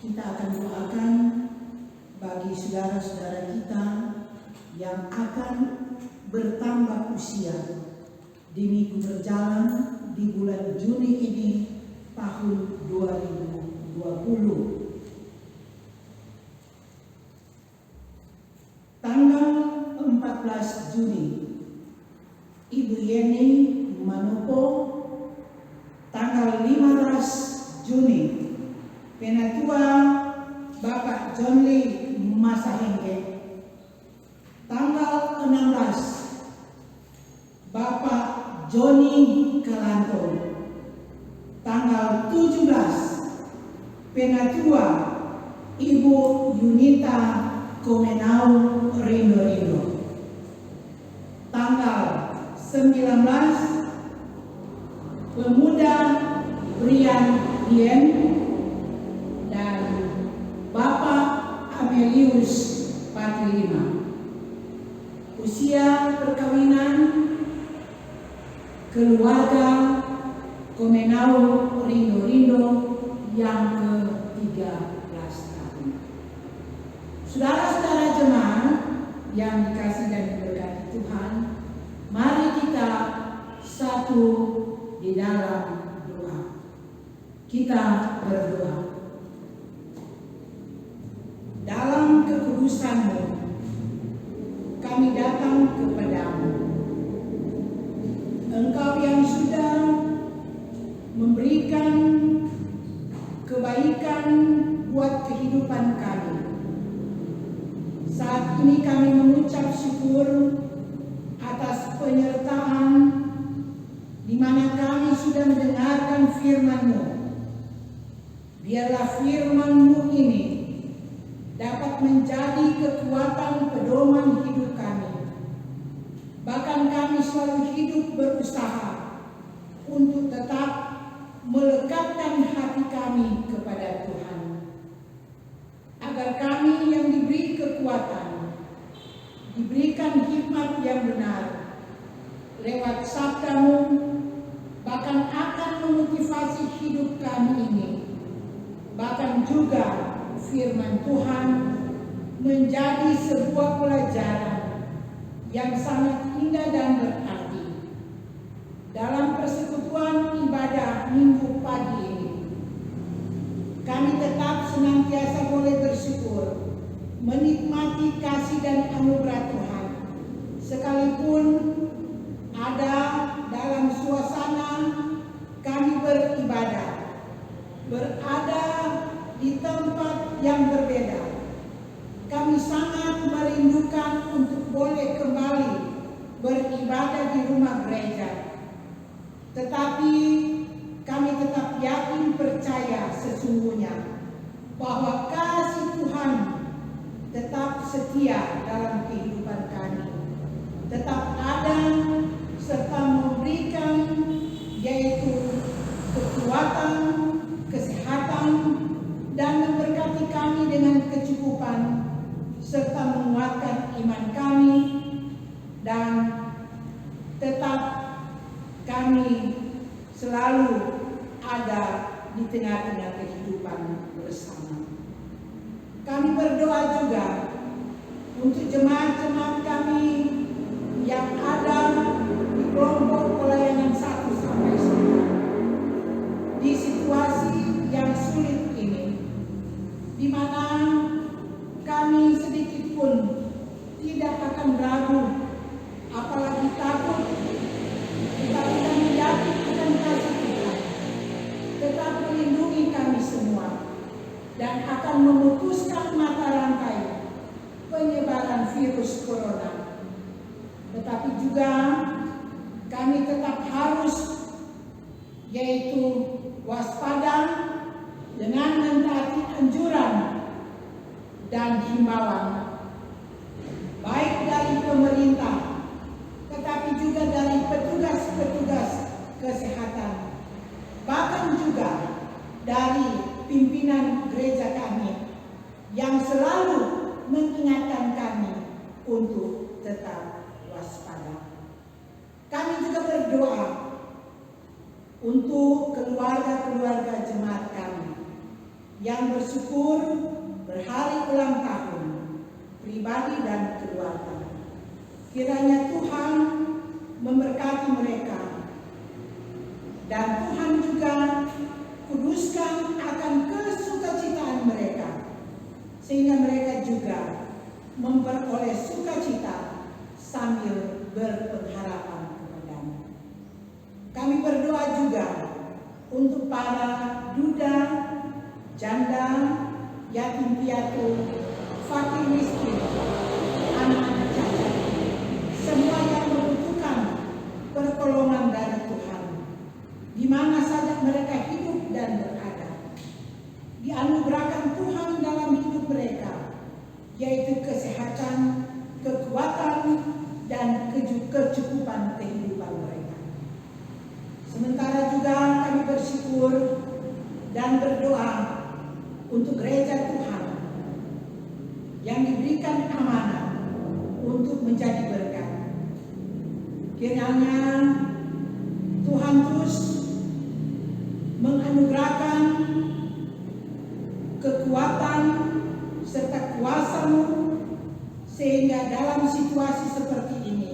kita akan doakan bagi saudara-saudara kita yang akan bertambah usia di minggu berjalan di bulan Juni ini tahun 2020. Tanggal 14 Juni, Ibu Yeni Manopo. Tanggal 15 Juni, Penatua Bapak John Lee Masahenge. Tanggal 16, Bapak Joni Kalanto. Tanggal 17, Penatua Ibu Yunita Komenau Rindo. Tanggal 19, Pemuda Brian Dien dan Bapak Amelius Patilima. Usia perkawinan keluarga Komenau Rindo yang ke-13 tahun. Saudara-saudara jemaat yang dikasihi dan diberkati Tuhan, mari kita satu di dalam doa. Kita berdoa. Dalam kekudusan-Mu, kami datang kepadamu. Engkau yang sudah memberikan kebaikan buat kehidupan kami. Saat ini kami mengucap syukur atas penyertaan di mana kami sudah mendengarkan firman-Mu. Biarlah firman-Mu ini dapat menjadi kekuatan pedoman hidup kami. Bahkan kami selalu hidup berusaha untuk tetap melekatkan hati kami kepada Tuhan. Agar kami yang diberi kekuatan, diberikan hikmat yang benar lewat sabda-Mu, bahkan akan memotivasi hidup kami ini. Bahkan juga firman Tuhan menjadi sebuah pelajaran yang sangat indah dan berarti dalam persekutuan ibadah minggu pagi ini. Kami tetap senantiasa boleh bersyukur, menikmati kasih dan anugerah Tuhan, sekalipun ada dalam suasana kami beribadah, berada di tempat yang berbeda. Kami sangat merindukan untuk boleh kembali beribadah di rumah gereja. Tetapi kami tetap yakin percaya sesungguhnya bahwa kasih Tuhan tetap setia dalam kehidupan kami, tetap ada serta memberikan yaitu kekuatan, kesehatan, dan memberkati kami dengan kecukupan serta menguatkan iman kami, dan tetap kami selalu ada di tengah-tengah kehidupan bersama. Kami berdoa juga untuk jemaat-jemaat kami yang ada di kelompok pelayanan 1 sampai 9 di situasi yang sulit ini, di mana kami sedikit pun tidak akan ragu, apalagi takut, tetapi kami yakin akan kasih Tuhan tetap melindungi kami semua dan akan memutuskan mata rantai penyebaran virus corona. Tetapi juga kami tetap harus yaitu waspada dengan mentaati anjuran dan himbauan baik dari pemerintah tetapi juga dari petugas-petugas kesehatan, bahkan juga dari pimpinan gereja kami yang selalu mengingatkan kami untuk tetap waspada. Kami juga berdoa untuk keluarga-keluarga jemaat kami yang bersyukur berhari ulang tahun pribadi dan keluarga. Kiranya Tuhan memberkati mereka dan Tuhan juga kuduskan akan kesukacitaan mereka, sehingga mereka juga memperoleh sukacita sambil berpengharapan kepada-Mu. Kami berdoa juga untuk para duda, janda, yatim piatu, fakir miskin, anak-anak cacat, semua yang membutuhkan pertolongan dari Tuhan, di mana saja mereka hidup dan berada. Dianugerahkan Tuhan dalam hidup mereka, yaitu kesehatan, kekuatan, dan kecukupan kehidupan mereka. Sementara juga kami bersyukur dan berdoa untuk gereja Tuhan yang diberikan amanah untuk menjadi berkat. Kiranya Tuhan terus menganugerahkan kekuatan serta kuasa-Mu, sehingga dalam situasi seperti ini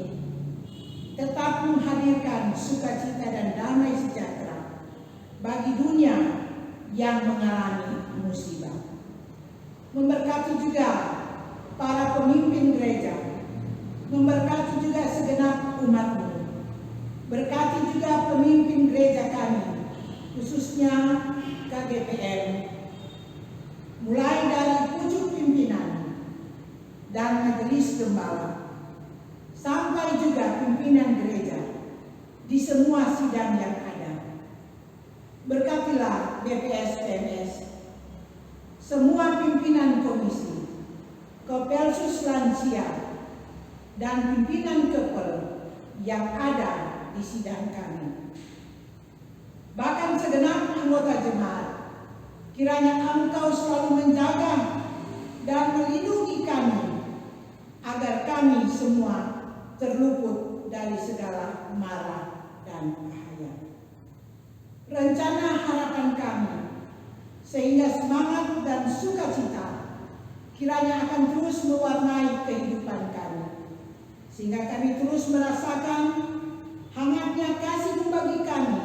tetap menghadirkan sukacita dan damai sejahtera bagi dunia yang mengalami musibah. Memberkati juga para pemimpin gereja, memberkati juga segenap umat-Mu, berkati juga pemimpin gereja kami, khususnya KGPM, mulai dari pucuk pimpinan dan majelis gembala, sampai juga pimpinan gereja di semua sidang yang ada. Berkatilah BPS PMS, semua pimpinan komisi, Kopelsus Lansia, dan pimpinan Kepel yang ada di sidang kami. Bahkan segenap anggota jemaat, kiranya Engkau selalu menjaga dan melindungi kami, agar kami semua terluput dari segala mara dan bahaya. Rencana harapan kami, sehingga semangat dan sukacita kiranya akan terus mewarnai kehidupan kami, sehingga kami terus merasakan hangatnya kasih-Mu bagi kami.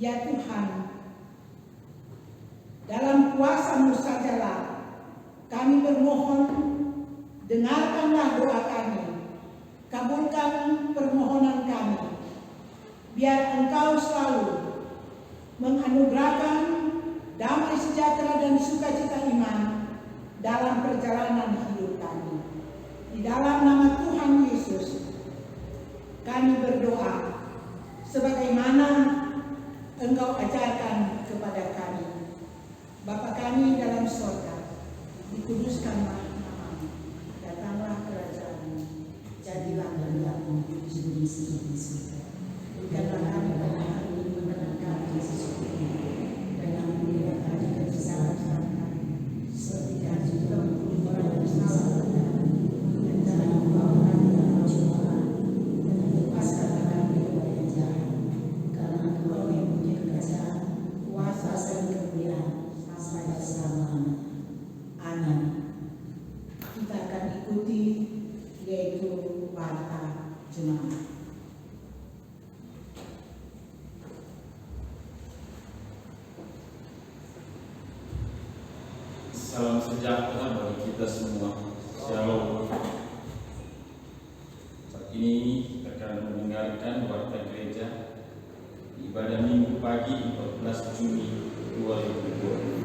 Ya Tuhan, dalam kuasa-Mu sajalah kami bermohon, dengarkanlah doa kami, kabulkan permohonan kami, biar Engkau selalu menganugerahkan damai sejahtera dan sukacita iman dalam perjalanan hidup kami. Di dalam nama Tuhan Yesus kami berdoa sebagaimana Engkau ajarkan kepada kami. Bapa kami dalam surga, dikuduskanlah nama-Mu, datanglah kerajaan-Mu, jadilah kehendak-Mu di bumi seperti di surga. Berikanlah kami pada hari ini makanan kami sesungguhnya, dan ampunilah kami kesalahan kami, seperti kami juga mengampuni orang yang bersalah kepada kami, dan jangan membawa kami dalam cobaan, dan lepaskanlah kami dari yang jahat, karena Engkau yang punya kerajaan, kuasa dan kemuliaan sampai selama-lamanya. Amin. Kita akan ikuti yaitu warta jemaat. Salam sejahtera bagi kita semua. Shalom. Saat ini kita akan mendengarkan warta gereja ibadah Minggu pagi 14 Juni 2020.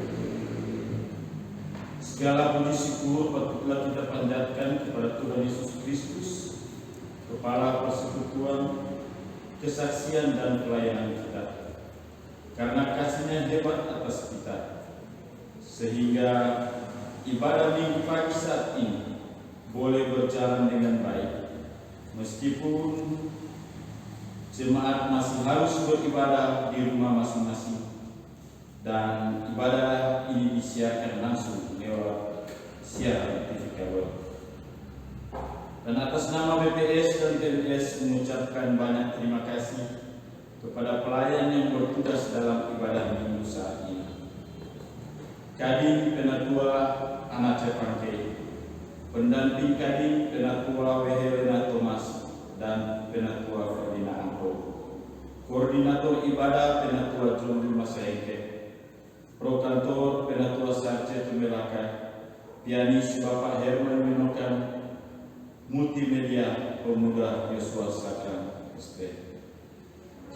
Segala puji syukur patutlah kita panjatkan kepada Tuhan Yesus Kristus, Kepala Persekutuan, kesaksian dan pelayanan kita, karena kasih-Nya hebat atas kita, sehingga ibadah Minggu pagi saat ini boleh berjalan dengan baik, meskipun jemaat masih harus beribadah di rumah masing-masing, dan ibadah ini disiarkan langsung lewat siaran TV kabel. Dan atas nama BPS dan TMS mengucapkan banyak terima kasih kepada pelayan yang bertugas dalam ibadah Minggu saat ini. Kadin Penatua Anace Pangkei, pendamping Kadin Penatua Wehelena Thomas dan Penatua Ferdinand Angko, koordinator ibadah Penatua John Masaike, prokantor Penatua Sarce Tumelaka, pianis Bapak Herman Minokan, multimedia pemuda Yosua Sakran ST.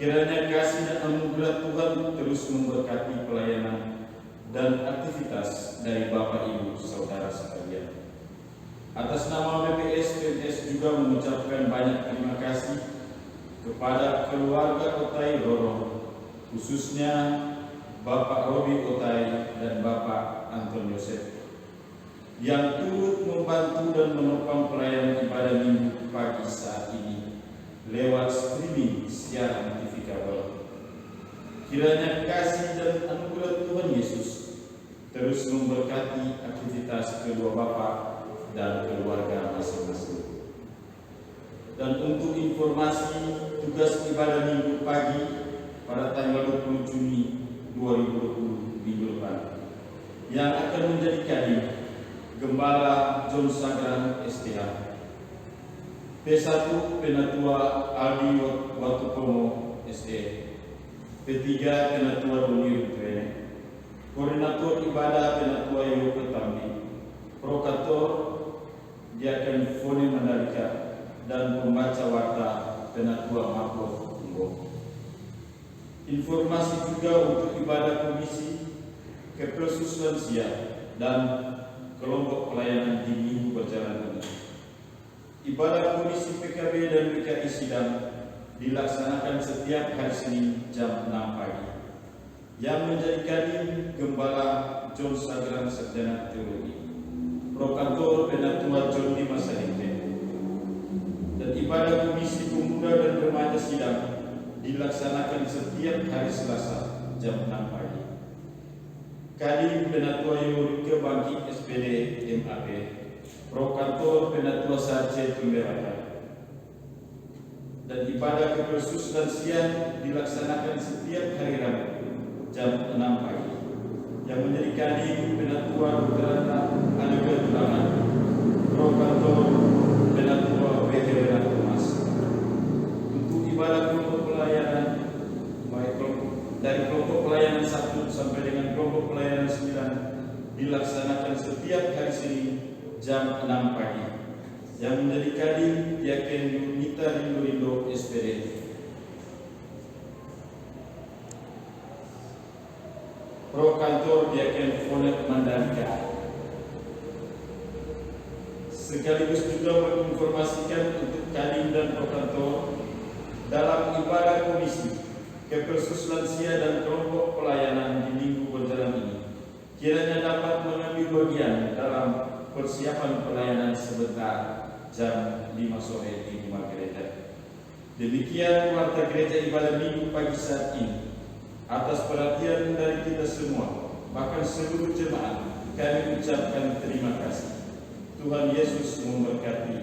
Kiranya kasih dan anugerah Tuhan terus memberkati pelayanan dan aktivitas dari Bapak Ibu Saudara sekalian. Atas nama BPS PNS juga mengucapkan banyak terima kasih kepada keluarga Otai Roro, khususnya Bapak Robi Otai dan Bapak Anton Yosef, yang turut membantu dan menopang pelayanan ibadah minggu pagi saat ini lewat streaming siaran TV kabel. Kiranya kasih dan anugerah Tuhan Yesus terus memberkati aktivitas kedua Bapak dan keluarga masing-masing. Dan untuk informasi tugas ibadah minggu pagi pada tanggal 20 Juni 2020 minggu depan yang akan menjadi kadin Gembala John Sagran STH, P1 Penatua Aldi Watupomo SE, P3 Penatua Doni Rutrene, koordinator ibadah Penatua Yoko Tambi, prokator Diaken Fone Mandalika, dan pembaca warta Penatua Mako Tunggo. Informasi juga untuk ibadah komisi Kepelsus Lansia dan kelompok pelayanan di minggu berjalan ini. Ibadah komisi PKB dan PKI sidang dilaksanakan setiap hari Senin jam 6 pagi. Yang menjadi kadin Gembala John Sagran Sarjana Teologi, prokantor Penatua John Dimas Sahinte. Dan ibadah komisi pemuda dan remaja sidang dilaksanakan setiap hari Selasa jam 6 pagi. Kadin Penatua Yurike Bangkit SPD MAP, prokantor Penatua Sarce Tumberaka. Dan ibadah Kepelsus Lansia dilaksanakan setiap hari Rabu jam 6 pagi. Yang menjadi kadin Penatua Luterana Anugerah Ulama, prokantor Penatua Wehelena Thomas. Untuk ibadah kelompok pelayanan, baik dari kelompok pelayanan 1 sampai dengan kelompok pelayanan 9 dilaksanakan setiap hari Senin jam 6 pagi. Yang menjadi kadin Diaken Yunita Rindo SPD, prokantor Diaken Fonet Mandalika. Sekaligus juga menginformasikan untuk kadin dan prokantor dalam ibadah komisi Kepelsus Lansia dan kelompok pelayanan di minggu berjalan ini kiranya dapat mengambil bagian dalam persiapan pelayanan sebentar jam 5 sore di rumah gereja. Demikian warta gereja ibadah minggu pagi saat ini. Atas perhatian dari kita semua, bahkan seluruh jemaat, kami ucapkan terima kasih. Tuhan Yesus memberkati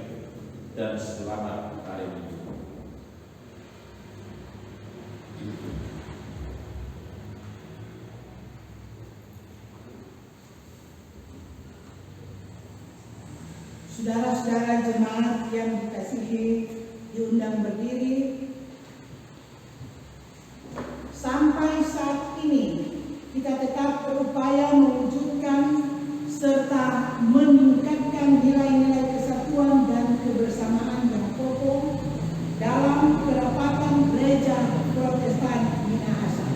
dan selamat hari ini. Saudara-saudara jemaat yang dikasihi, diundang berdiri. Sampai saat ini kita tetap berupaya mewujudkan serta meningkatkan nilai-nilai kesatuan dan kebersamaan yang kokoh dalam kerapatan Gereja Protestan Minahasa.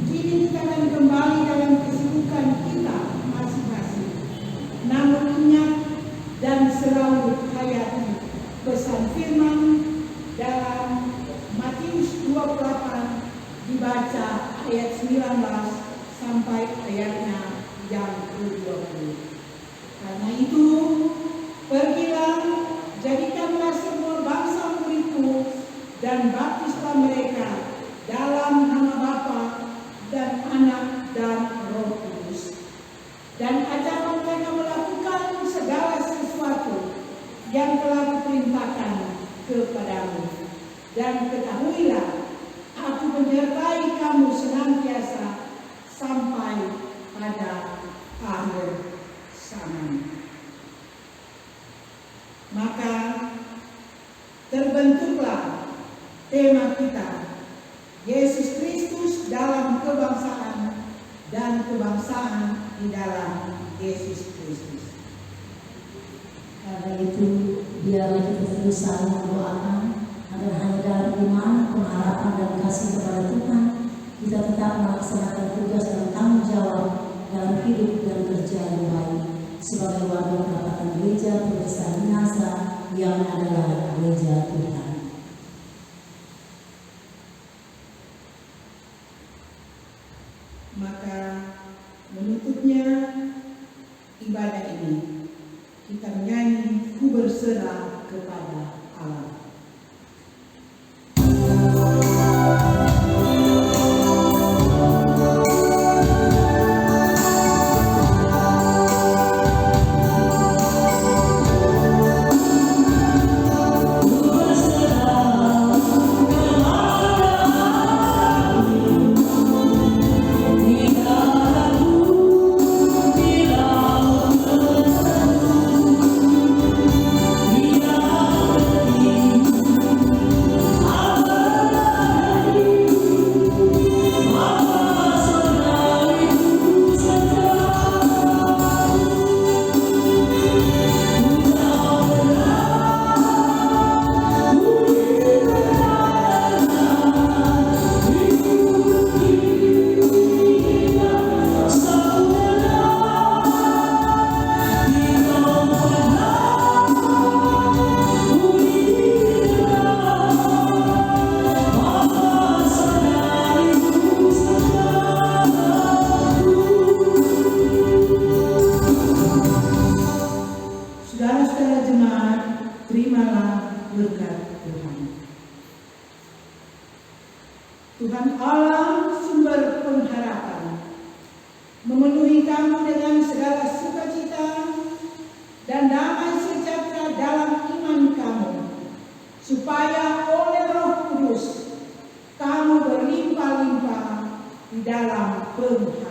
Kini kita akan kembali dalam kesibukan kita masing-masing, namun ingat dan selalu hayati pesan firman dalam Matius 28 dibaca ayat 19 sampai ayatnya yang ke-20. Karena itu, pergilah, jadikanlah semua bangsa muridku dan baptislah mereka dalam nama Bapa dan Anak dan Roh Kudus. Dan ajarlah mereka melakukan segala sesuatu yang telah kuperintahkan kepadamu. Dan ketahuilah, aku menyertai kamu senantiasa sampai pada kudus dalam kebangsaan dan kebangsaan di dalam Yesus Kristus. Karena itu, biarlah kita terus saling mendoakan agar hanya dalam iman, pengharapan dan kasih kepada Tuhan kita tetap melaksanakan tugas dan tanggung jawab dalam hidup dan kerja yang baik sebagai warga perapatan gereja Protestan Minahasa yang adalah gereja Tuhan. Maka menutupnya ibadah ini, kita menyanyi ku berserah kepada Allah. Saudara-saudara jemaat, terimalah berkat Tuhan. Tuhan Allah sumber pengharapan, memenuhi kamu dengan segala sukacita dan damai sejahtera dalam iman kamu, supaya oleh Roh Kudus kamu berlimpah-limpah di dalam pengharapan.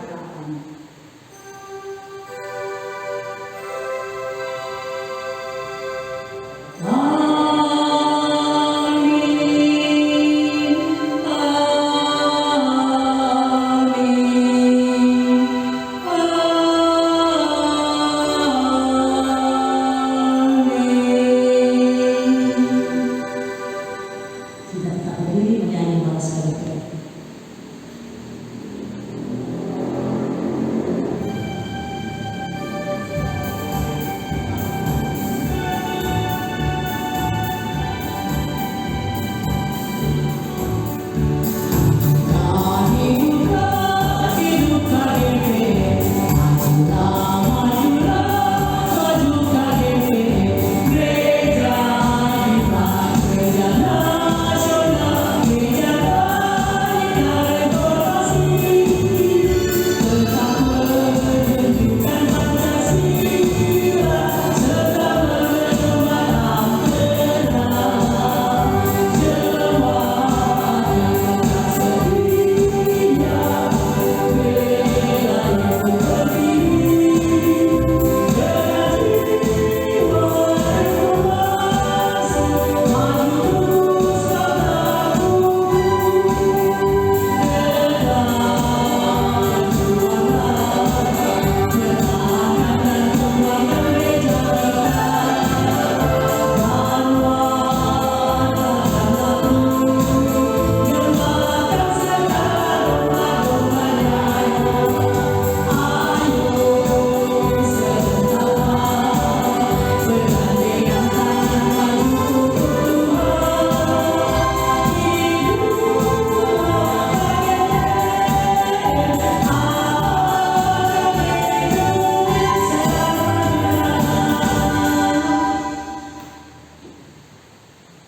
Kita tetap berdiri menyanyi malam sekali.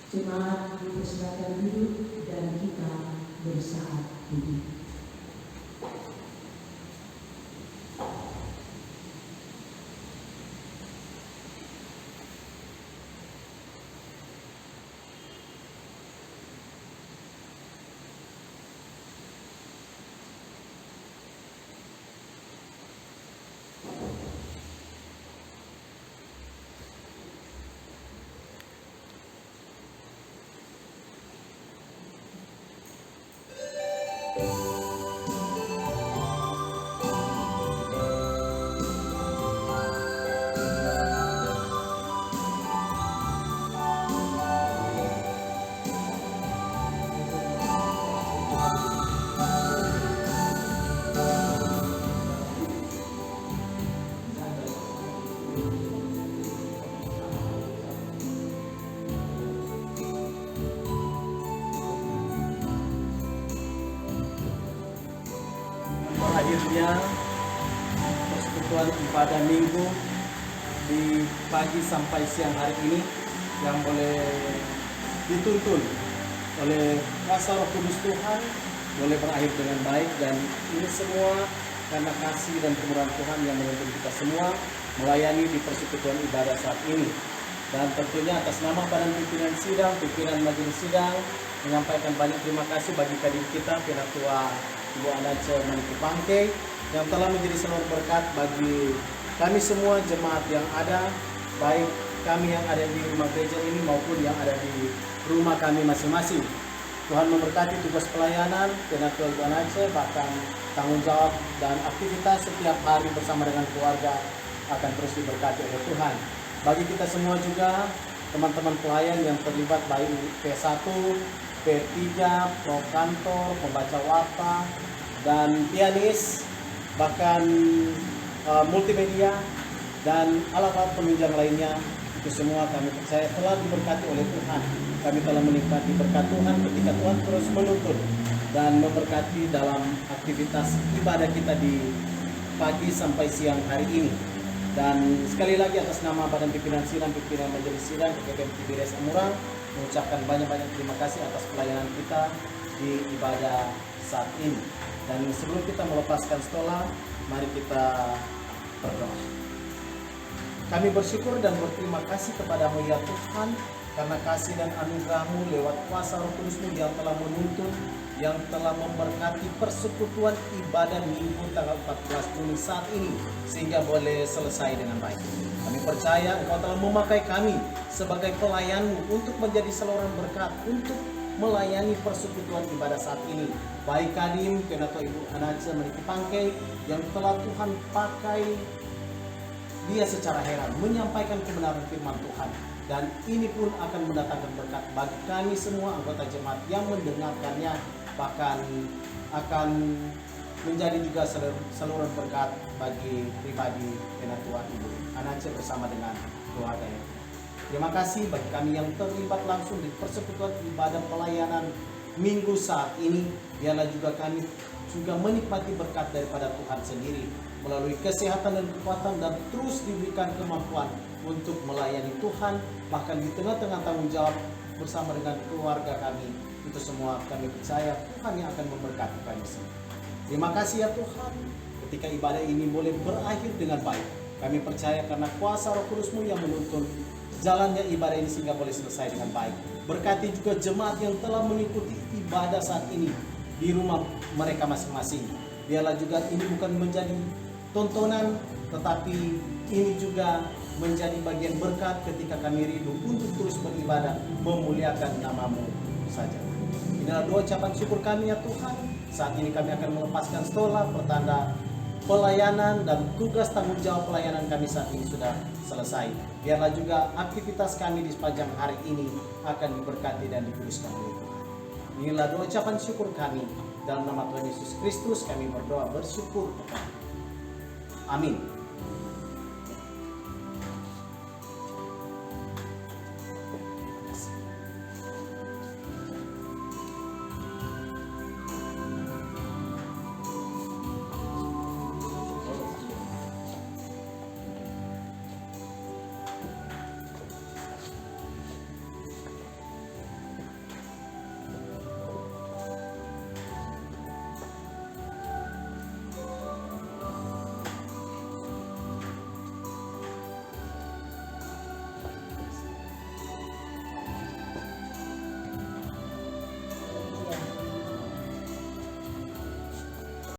Jemaat dipersilakan duduk dan kita bersaat duduk. berakhirnya persekutuan ibadah minggu di pagi sampai siang hari ini yang boleh dituntun oleh kuasa Roh Kudus Tuhan boleh berakhir dengan baik, dan ini semua karena kasih dan kemurahan Tuhan yang menuntun kita semua melayani di persekutuan ibadah saat ini. Dan tentunya atas nama Badan Pimpinan Sidang, Pimpinan Majelis Sidang menyampaikan banyak terima kasih bagi kadin kita, Penatua Ibu Anace Maniki Pangke, yang telah menjadi sumber berkat bagi kami semua jemaat yang ada, baik kami yang ada di rumah gereja ini maupun yang ada di rumah kami masing-masing. Tuhan memberkati tugas pelayanan Penatua Ibu Anace, bahkan tanggung jawab dan aktivitas setiap hari bersama dengan keluarga akan terus diberkati oleh Tuhan. Bagi kita semua juga, teman-teman pelayan yang terlibat baik P1, P3, pro kantor, pembaca warta, dan pianis, bahkan multimedia, dan alat-alat penunjang lainnya, itu semua kami percaya telah diberkati oleh Tuhan. Kami telah menikmati berkat Tuhan ketika Tuhan terus menuntun dan memberkati dalam aktivitas ibadah kita di pagi sampai siang hari ini. Dan sekali lagi atas nama Badan Pimpinan Sidang, Pimpinan Majelis Sidang, KPM TBRS Amurang, mengucapkan banyak-banyak terima kasih atas pelayanan kita di ibadah saat ini. Dan sebelum kita melepaskan stola, mari kita berdoa. Kami bersyukur dan berterima kasih kepadamu ya Tuhan, karena kasih dan anugerah-Mu lewat kuasa Roh Kudus-Mu yang telah menuntun, yang telah memberkati persekutuan ibadah minggu tanggal 14 Juni saat ini sehingga boleh selesai dengan baik. Kami percaya Engkau telah memakai kami sebagai pelayan-Mu untuk menjadi saluran berkat untuk melayani persekutuan ibadah saat ini. Baik Kadin, Penatua Ibu Anace Maniki Pangke yang telah Tuhan pakai dia secara heran menyampaikan kebenaran firman Tuhan, dan ini pun akan mendatangkan berkat bagi kami semua anggota jemaat yang mendengarkannya, bahkan akan menjadi juga saluran berkat bagi pribadi Penatua Ibu Anace bersama dengan keluarganya. Terima kasih bagi kami yang terlibat langsung di persekutuan ibadah pelayanan minggu saat ini. Biarlah juga kami juga menikmati berkat daripada Tuhan sendiri melalui kesehatan dan kekuatan, dan terus diberikan kemampuan untuk melayani Tuhan, bahkan di tengah-tengah tanggung jawab bersama dengan keluarga kami. Itu semua kami percaya Tuhan yang akan memberkati kami semua. Terima kasih ya Tuhan, ketika ibadah ini boleh berakhir dengan baik. Kami percaya karena kuasa Roh Kudus-Mu yang menuntun jalannya ibadah ini sehingga boleh selesai dengan baik. Berkati juga jemaat yang telah mengikuti ibadah saat ini di rumah mereka masing-masing. Biarlah juga ini bukan menjadi tontonan, tetapi ini juga menjadi bagian berkat ketika kami rindu untuk terus beribadah memuliakan nama-Mu saja. Inilah doa ucapan syukur kami ya Tuhan. Saat ini kami akan melepaskan stola pertanda pelayanan, dan tugas tanggung jawab pelayanan kami saat ini sudah selesai. Biarlah juga aktivitas kami di sepanjang hari ini akan diberkati dan dikuduskan oleh Tuhan. Inilah doa ucapan syukur kami. Dalam nama Tuhan Yesus Kristus kami berdoa bersyukur. Amin.